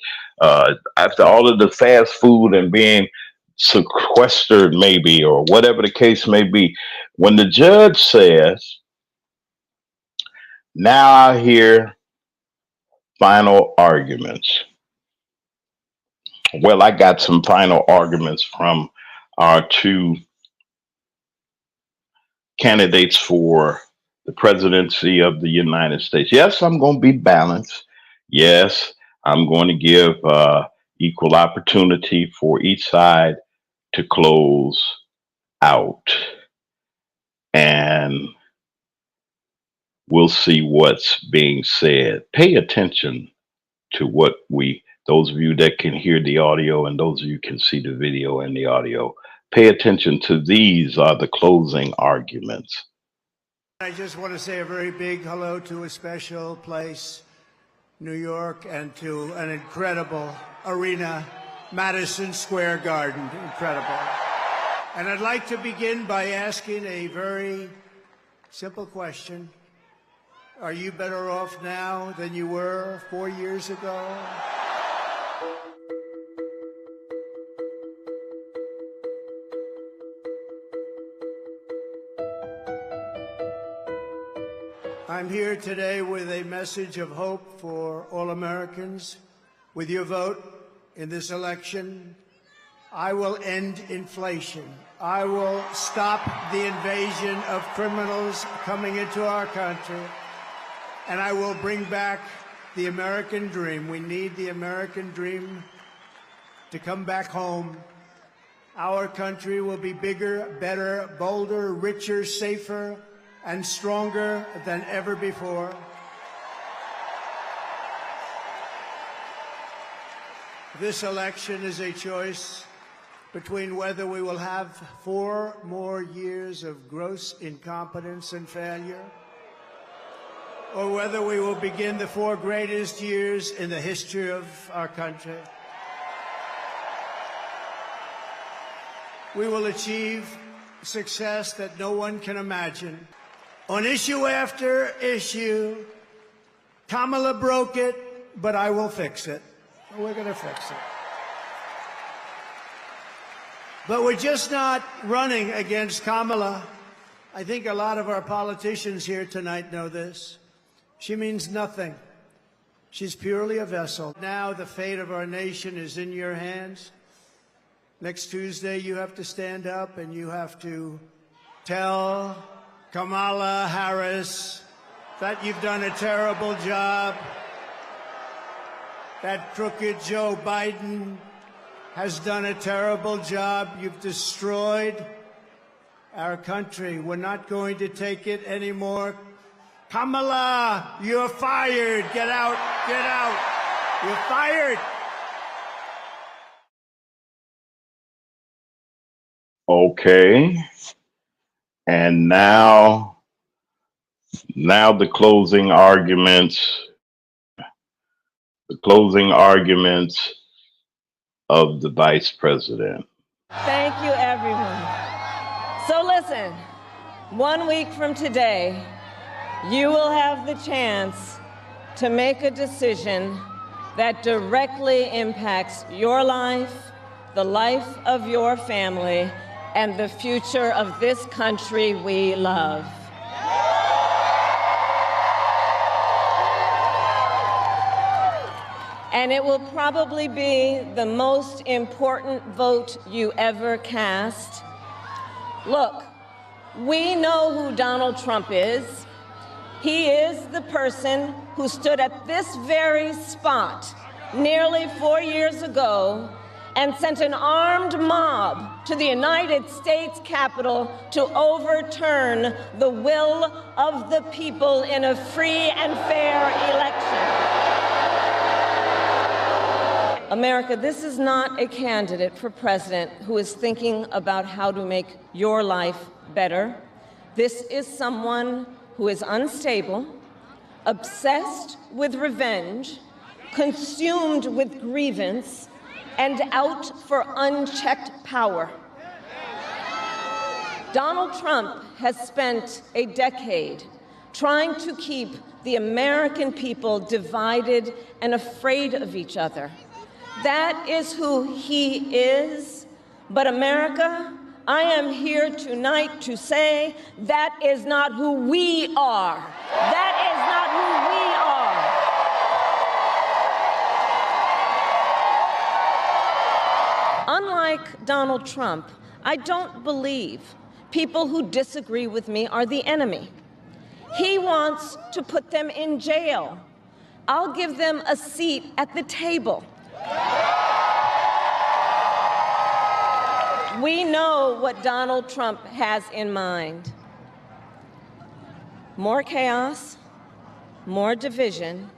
After all of the fast food and being sequestered, maybe, or whatever the case may be, when the judge says, "Now I hear final arguments," well, I got some final arguments from our two candidates for the presidency of the United States. Yes, I'm going to be balanced. Yes, I'm going to give equal opportunity for each side to close out. And we'll see what's being said. Pay attention to what those of you that can hear the audio and those of you can see the video and the audio, pay attention to these are the closing arguments. I just want to say a very big hello to a special place, New York, and to an incredible arena, Madison Square Garden. Incredible. And I'd like to begin by asking a very simple question. Are you better off now than you were 4 years ago? I'm here today with a message of hope for all Americans. With your vote in this election, I will end inflation. I will stop the invasion of criminals coming into our country. And I will bring back the American dream. We need the American dream to come back home. Our country will be bigger, better, bolder, richer, safer, and stronger than ever before. This election is a choice between whether we will have 4 more years of gross incompetence and failure, or whether we will begin the 4 greatest years in the history of our country. We will achieve success that no one can imagine. On issue after issue, Kamala broke it, but I will fix it. We're going to fix it. But we're just not running against Kamala. I think a lot of our politicians here tonight know this. She means nothing. She's purely a vessel. Now the fate of our nation is in your hands. Next Tuesday, you have to stand up and you have to tell Kamala Harris that you've done a terrible job, that crooked Joe Biden has done a terrible job. You've destroyed our country. We're not going to take it anymore. Kamala, you're fired. Get out. Get out. You're fired. Okay. And now the closing arguments of the vice president. Thank you, everyone. So listen, 1 week from today, you will have the chance to make a decision that directly impacts your life, the life of your family, and the future of this country we love. And it will probably be the most important vote you ever cast. Look, we know who Donald Trump is. He is the person who stood at this very spot nearly 4 years ago and sent an armed mob to the United States Capitol to overturn the will of the people in a free and fair election. America, this is not a candidate for president who is thinking about how to make your life better. This is someone who is unstable, obsessed with revenge, consumed with grievance, and out for unchecked power. Donald Trump has spent a decade trying to keep the American people divided and afraid of each other. That is who he is. But America, I am here tonight to say that is not who we are. That is not who we are. Unlike Donald Trump, I don't believe people who disagree with me are the enemy. He wants to put them in jail. I'll give them a seat at the table. We know what Donald Trump has in mind. More chaos, more division,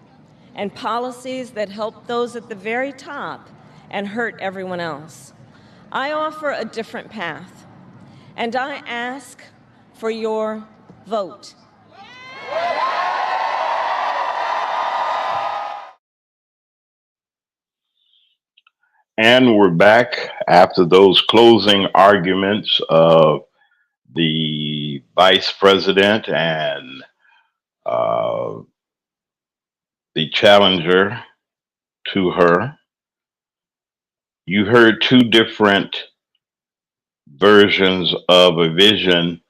and policies that help those at the very top and hurt everyone else. I offer a different path, and I ask for your vote. And we're back after those closing arguments of the vice president and uh, the challenger to her. You heard two different versions of a vision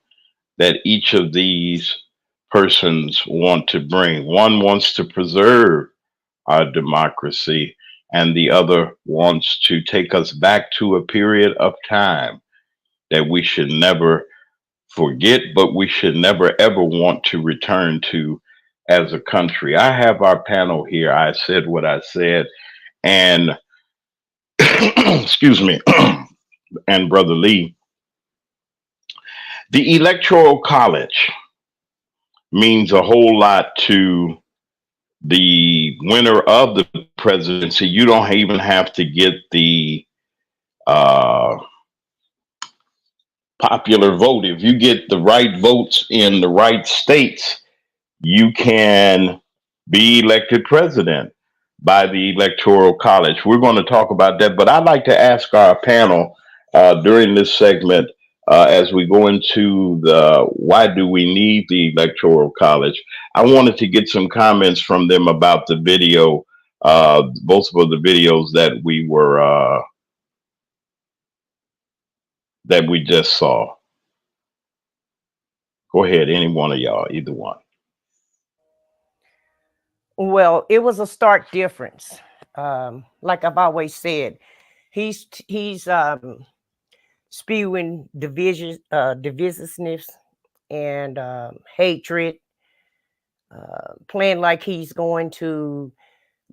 that each of these persons want to bring. One wants to preserve our democracy, and the other wants to take us back to a period of time that we should never forget, but we should never ever want to return to as a country. I have our panel here. I said what I said, and excuse me, and Brother Lee, the Electoral College means a whole lot to the winner of the presidency. You don't even have to get the uh, popular vote. If you get the right votes in the right states, you can be elected president by the Electoral College. We're going to talk about that, but I'd like to ask our panel during this segment as we go into the why do we need the Electoral College. I wanted to get some comments from them about the video, both of the videos that we just saw. Go ahead, any one of y'all, either one. Well, it was a stark difference. Like I've always said, he's spewing divisiveness and hatred, playing like he's going to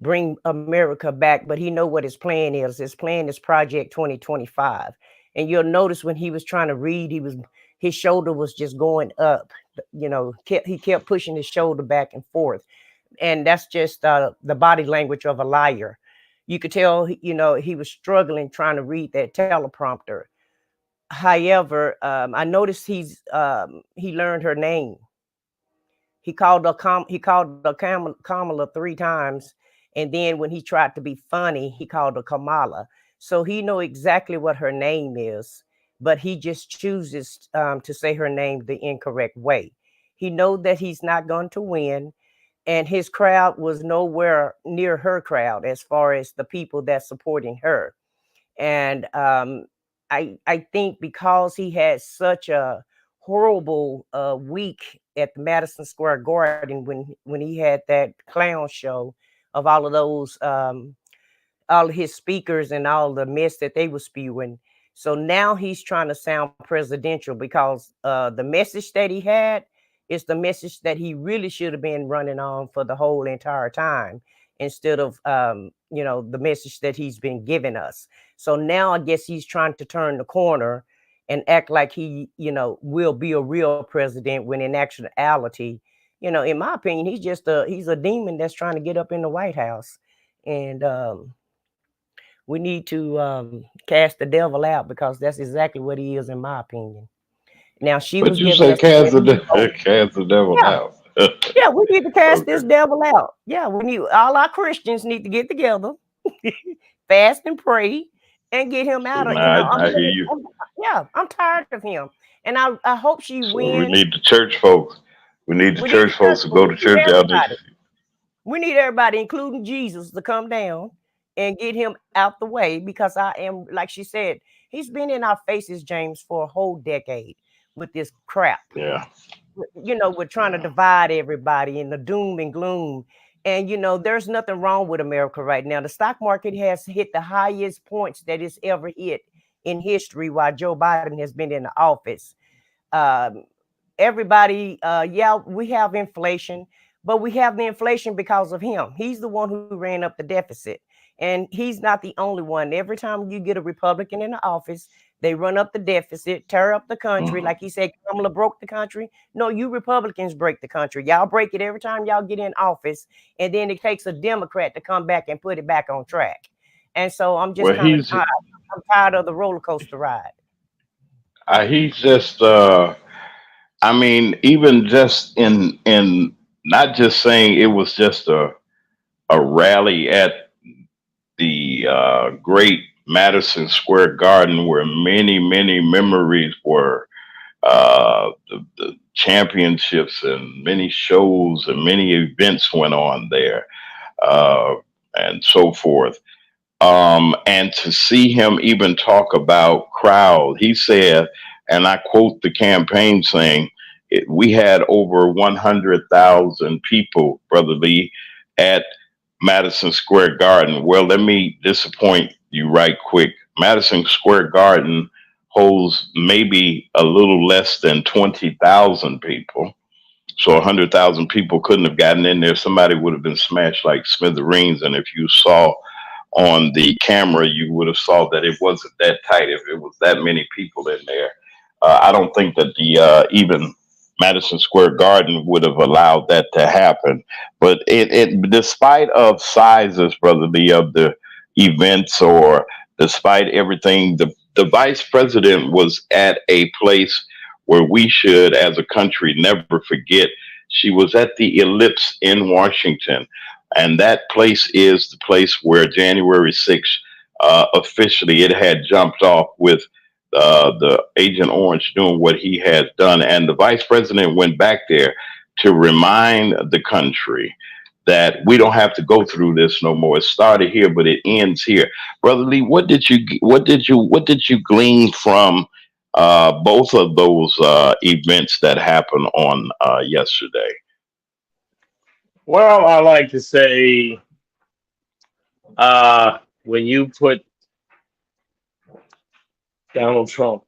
bring America back, but he know what his plan is. His plan is Project 2025. And you'll notice when he was trying to read, his shoulder was just going up. You know, he kept pushing his shoulder back and forth. And that's just the body language of a liar. You could tell, you know, he was struggling trying to read that teleprompter. However, I noticed he learned her name. He called her Kamala 3 times, and then when he tried to be funny, he called her Kamala. So he know exactly what her name is, but he just chooses to say her name the incorrect way. He know that he's not going to win, and his crowd was nowhere near her crowd as far as the people that's supporting her. And I think because he had such a horrible week at the Madison Square Garden when he had that clown show of all of his speakers and all the mess that they were spewing. So now he's trying to sound presidential because the message that he had is the message that he really should have been running on for the whole entire time instead of the message that he's been giving us. So now I guess he's trying to turn the corner and act like he will be a real president when in actuality, in my opinion, he's a demon that's trying to get up in the White House. And we need to cast the devil out because that's exactly what he is, in my opinion. Now she But was you giving say us the info. cast the devil Yeah, out. yeah, we need to cast Okay. this devil out. Yeah, we need all our Christians need to get together, fast and pray, and get him See, out of. now I hear Really, you. yeah, I'm tired of him, and I hope she So we wins. need the church folks. We need the We need church the church. folks to go to We need church out there. everybody. We need everybody, including Jesus, to come down and get him out the way because I am, like she said, he's been in our faces, James, for a whole decade with this crap. Yeah. We're trying to divide everybody in the doom and gloom. And, there's nothing wrong with America right now. The stock market has hit the highest points that it's ever hit in history while Joe Biden has been in the office. Um, Everybody, yeah, we have inflation, but we have the inflation because of him. He's the one who ran up the deficit, and he's not the only one. Every time you get a Republican in the office, they run up the deficit, tear up the country. Mhm. Like he said, Kamala broke the country. No, you Republicans break the country. Y'all break it every time y'all get in office, and then it takes a Democrat to come back and put it back on track. And so I'm just Well, kind of tired. I'm tired of the roller coaster ride. he's just. I mean, even just in not just saying it was just a rally at the great Madison Square Garden where many memories were the championships and many shows and many events went on there uh, and so forth. And to see him even talk about crowd, he said, and I quote the campaign saying, we had over 100,000 people, Brother Lee, at Madison Square Garden. Well, let me disappoint you right quick. Madison Square Garden holds maybe a little less than 20,000 people. So 100,000 people couldn't have gotten in there. Somebody would have been smashed like smithereens. And if you saw on the camera, you would have saw that it wasn't that tight. If it was that many people in there, I don't think that the even Madison Square Garden would have allowed that to happen. But despite of sizes, brother, of the events or despite everything, the vice president was at a place where we should, as a country, never forget. She was at the Ellipse in Washington, and that place is the place where January 6th officially it had jumped off with the Agent Orange doing what he had done, and the vice president went back there to remind the country that we don't have to go through this no more. It started here, but it ends here. Brother Lee, what did you glean from both of those events that happened on yesterday? Well, I like to say when you put Donald Trump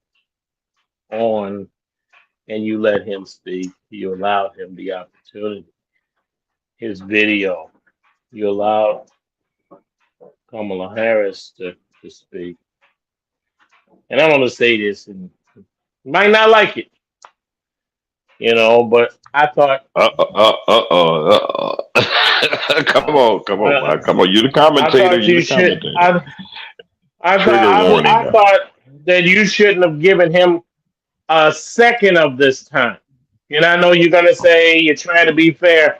on and you let him speak, you allowed him the opportunity. His video, you allowed Kamala Harris to speak. And I'm going to say this, and you might not like it, but I thought. Come on. Come on. You the I commentator. thought You you the should. commentator. I Trigger thought. warning. I thought. that you shouldn't have given him a second of this time. And I know you're going to say you're trying to be fair,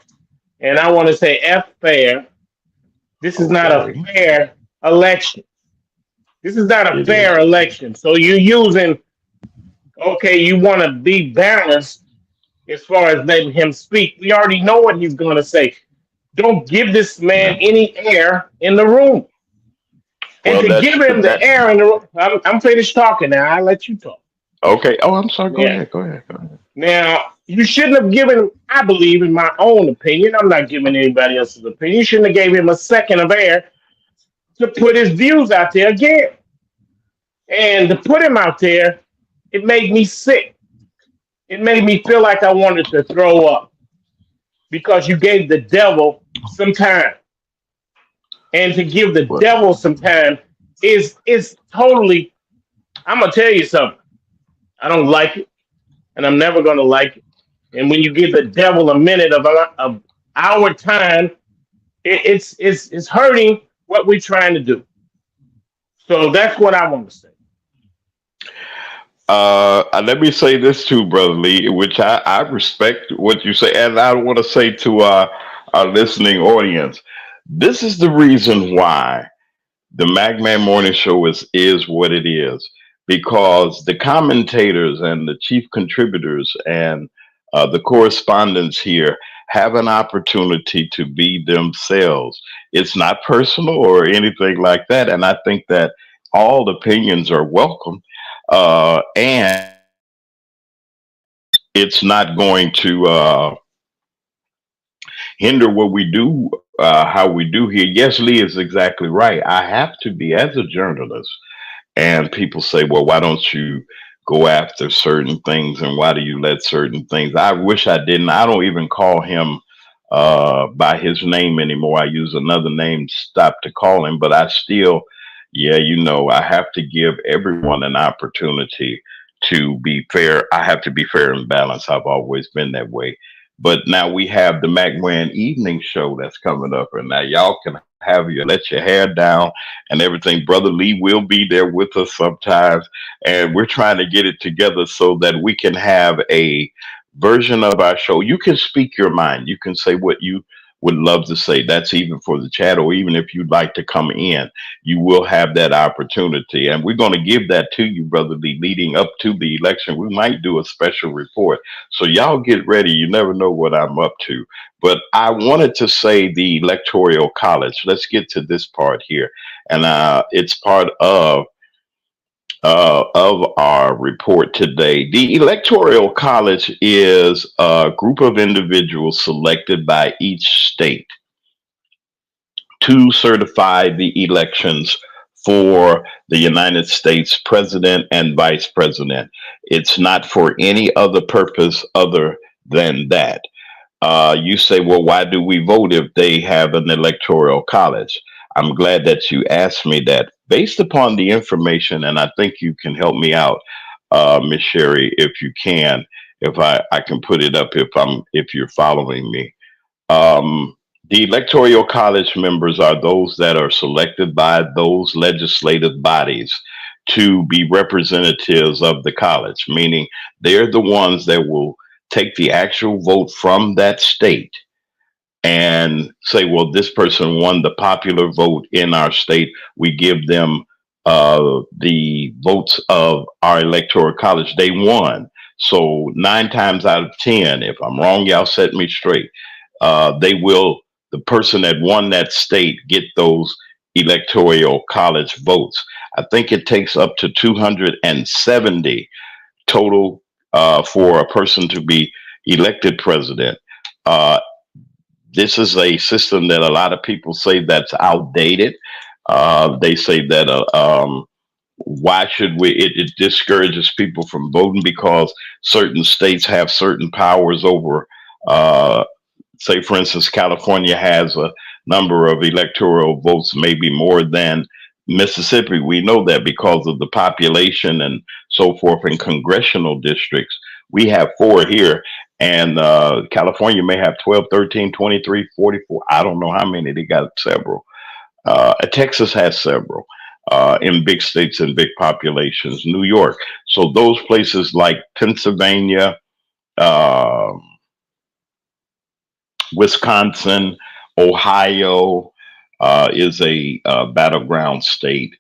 and I want to say F fair. This is not a Okay. fair election. This is not a It is. fair election. So you're using, okay, you want to be balanced as far as letting him speak. We already know what he's going to say. Don't give this man any air in the room. And Well, to give him the that. air in the room, I'm finished talking now. I'll let you talk. Okay. Oh, I'm sorry. Go Yeah. ahead. Go ahead. Go ahead. Now, you shouldn't have given him, I believe, in my own opinion, I'm not giving anybody else's opinion. You shouldn't have gave him a second of air to put his views out there again. And to put him out there, it made me sick. It made me feel like I wanted to throw up because you gave the devil some time. And to give the devil some time is totally, I'm going to tell you something. I don't like it, and I'm never going to like it. And when you give the devil a minute of our time, it's hurting what we're trying to do. So that's what I want to say. Let me say this too, Brother Lee, which I respect what you say, and I want to say to our listening audience, this is the reason why the MacMan Morning Show is what it is, because the commentators and the chief contributors and the correspondents here have an opportunity to be themselves. It's not personal or anything like that, and I think that all opinions are welcome, and it's not going to hinder what we do, how we do here. Yes, Lee is exactly right. I have to be, as a journalist, and people say, well, why don't you go after certain things and why do you let certain things? I wish I didn't. I don't even call him by his name anymore. I use another name, stop to call him, but I still, yeah, I have to give everyone an opportunity to be fair. I have to be fair and balanced. I've always been that way. But now we have the McMahon Evening Show that's coming up, and now y'all can have let your hair down and everything. Brother Lee will be there with us sometimes, and we're trying to get it together so that we can have a version of our show. You can speak your mind. You can say what you would love to say. That's even for the chat, or even if you'd like to come in, you will have that opportunity. And we're going to give that to you, Brother Lee, leading up to the election. We might do a special report. So y'all get ready. You never know what I'm up to. But I wanted to say the Electoral College. Let's get to this part here. And it's part of our report today. The Electoral College is a group of individuals selected by each state to certify the elections for the United States president and vice president. It's not for any other purpose other than that. You say, well, why do we vote if they have an electoral college? I'm glad that you asked me that. Based upon the information, and I think you can help me out, Miss Sherry, if you can, if I can put it up if you're following me. The electoral college members are those that are selected by those legislative bodies to be representatives of the college, meaning they're the ones that will take the actual vote from that state and say, well, this person won the popular vote in our state. We give them the votes of our electoral college. They won. So 9 times out of 10, if I'm wrong, y'all set me straight. The person that won that state get those electoral college votes. I think it takes up to 270 total for a person to be elected president. This is a system that a lot of people say that's outdated. They say that why should we? It discourages people from voting because certain states have certain powers over. Say, for instance, California has a number of electoral votes, maybe more than Mississippi. We know that because of the population and so forth in congressional districts. We have 4 here, and California may have 12, 13, 23, 44. I don't know how many. They got several. Texas has several. in big states and big populations, New York. So those places like Pennsylvania, uh, Wisconsin, Ohio is a battleground state.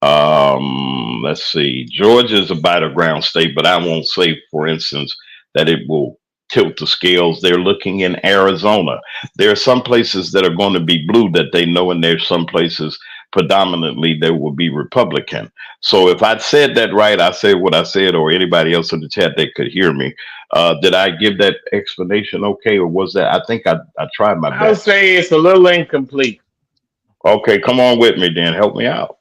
Let's see, Georgia is a battleground state, but I won't say, for instance, that it will tilt the scales. They're looking in Arizona. There are some places that are going to be blue that they know, and there's some places predominantly that will be Republican. So if I said that right, I said what I said, or anybody else in the chat that could hear me. Did I give that explanation okay, or was that? I think I tried my I would best. say it's a little incomplete. Okay, come on with me then. Help me out.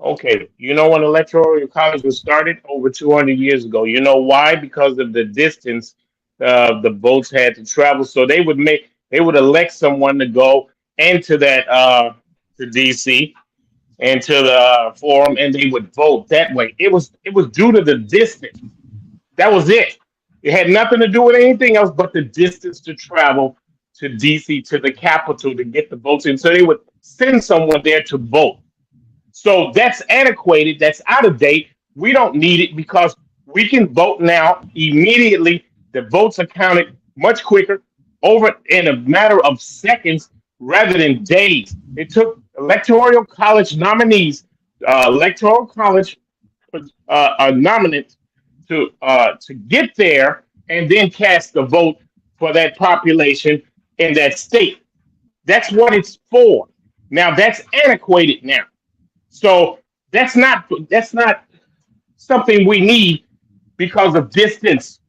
Okay, you know when electoral college was started over 200 years ago. You know why? Because of the distance the votes had to travel. So they would elect someone to go into that to DC and to the forum, and they would vote that way. It was due to the distance. That was it. It had nothing to do with anything else but the distance to travel to DC to the capital to get the votes in. So they would send someone there to vote. So that's antiquated. That's out of date. We don't need it because we can vote now immediately. The votes are counted much quicker, over in a matter of seconds rather than days. It took electoral college nominees, electoral college nominates to get there and then cast the vote for that population in that state. That's what it's for. Now that's antiquated now. So that's not something we need because of distance.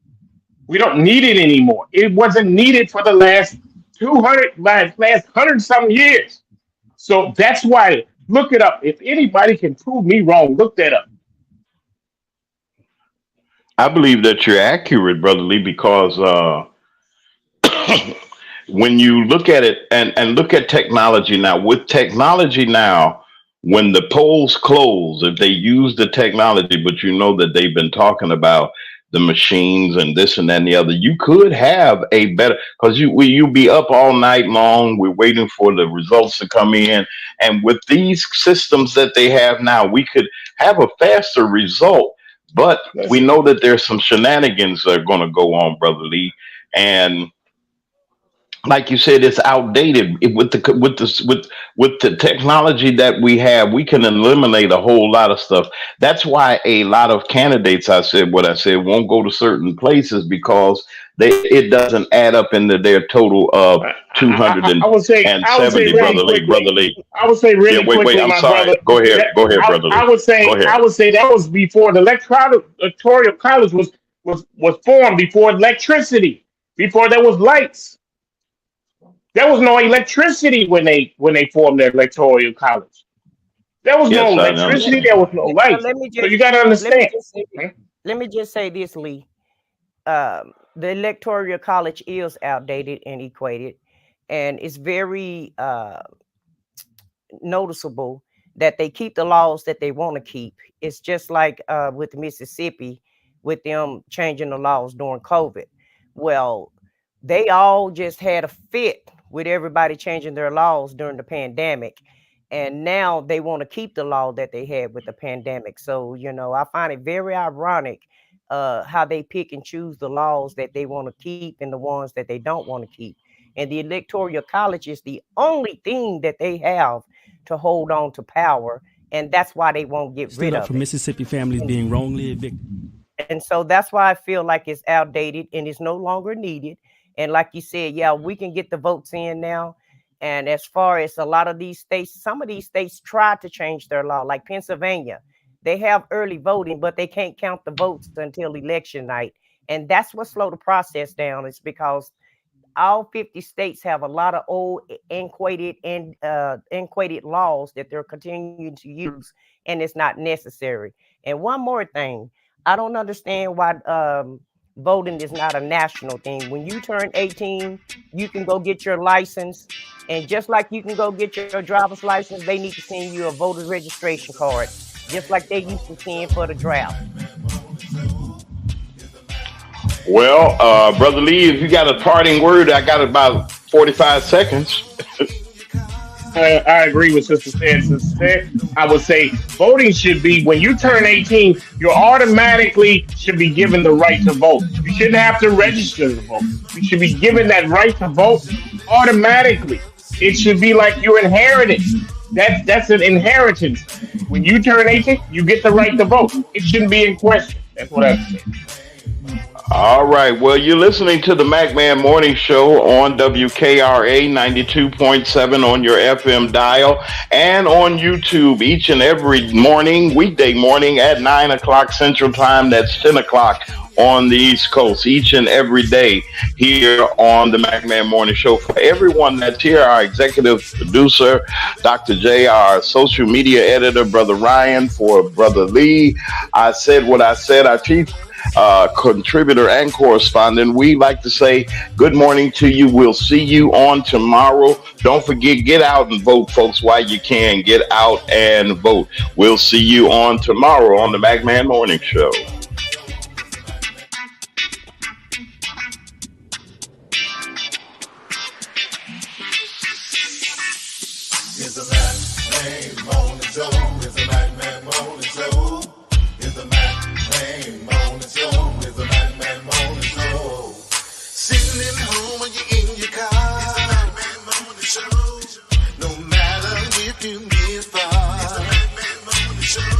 We don't need it anymore. It wasn't needed for the last 100 some years. So that's why look it up. If anybody can prove me wrong, look that up. I believe that you're accurate, Brother Lee, because when you look at it and look at technology now, with technology now, when the polls close, if they use the technology, but you know that they've been talking about the machines and this and that and the other, you could have a better, because you be up all night long. We're waiting for the results to come in, and with these systems that they have now, we could have a faster result. But we Listen, know that there's some shenanigans that are going to go on, Brother Lee, and like you said, it's outdated. With the technology that we have, we can eliminate a whole lot of stuff. That's why a lot of candidates, I said what I said, won't go to certain places because it doesn't add up into their total of two hundred I would say and I would say seventy. really Brother quickly. Lee. I would say Yeah, really wait. quickly, I'm my sorry. brother. Go ahead, Brother I Lee. would Go say ahead. that was before the electoral college was formed, before electricity, before there was lights. There was no electricity when they formed the electoral college. There was no Yes, I electricity. understand. There was no lights. Let me So just you got to let me understand. just say Okay? let me just say this, Lee. The electoral college is outdated and equated, and it's very noticeable that they keep the laws that they want to keep. It's just like with Mississippi, with them changing the laws during COVID. Well, they all just had a fit with everybody changing their laws during the pandemic. And now they want to keep the law that they had with the pandemic. So, I find it very ironic how they pick and choose the laws that they want to keep and the ones that they don't want to keep. And the electoral college is the only thing that they have to hold on to power, and that's why they won't get Stood rid up of for it. Mississippi families being wrongly evicted. And so that's why I feel like it's outdated and it's no longer needed. And like you said, yeah, we can get the votes in now. And as far as a lot of these states, some of these states tried to change their law, like Pennsylvania. They have early voting, but they can't count the votes until election night. And that's what slowed the process down, is because all 50 states have a lot of old antiquated laws that they're continuing to use, and it's not necessary. And one more thing, I don't understand why voting is not a national thing. When you turn 18, you can go get your license, and just like you can go get your driver's license, they need to send you a voter registration card, just like they used to send for the draft. Well, Brother Lee, if you got a parting word, I got about 45 seconds. I agree with Sister Stan. Sister Stan, I would say voting should be when you turn 18, you automatically should be given the right to vote. You shouldn't have to register to vote. You should be given that right to vote automatically. It should be like you inherited. That's an inheritance. When you turn 18, you get the right to vote. It shouldn't be in question. That's what I say. All right. Well, you're listening to the MacMan Morning Show on WKRA 92.7 on your FM dial and on YouTube each and every morning, weekday morning at 9 o'clock Central Time. That's 10 o'clock on the East Coast each and every day here on the MacMan Morning Show. For everyone that's here, our executive producer, Dr. J, our social media editor, Brother Ryan, for Brother Lee, I said what I said, our chief contributor and correspondent, we like to say good morning to you. We'll see you on tomorrow. Don't forget, get out and vote, folks, while you can. Get out and vote. We'll see you on tomorrow on the MacMan Morning Show. It's the MacMan Morning Show. It's the MacMan Morning Show. It's the MacMan Morning Show. It's the MacMan Morning Show. Sitting at home or you're in your car. It's the MacMan Morning Show. No matter if you get far. It's the MacMan Morning Show.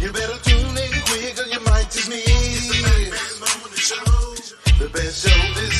You better tune in quick or you might just miss. It's the MacMan Morning Show. The best show is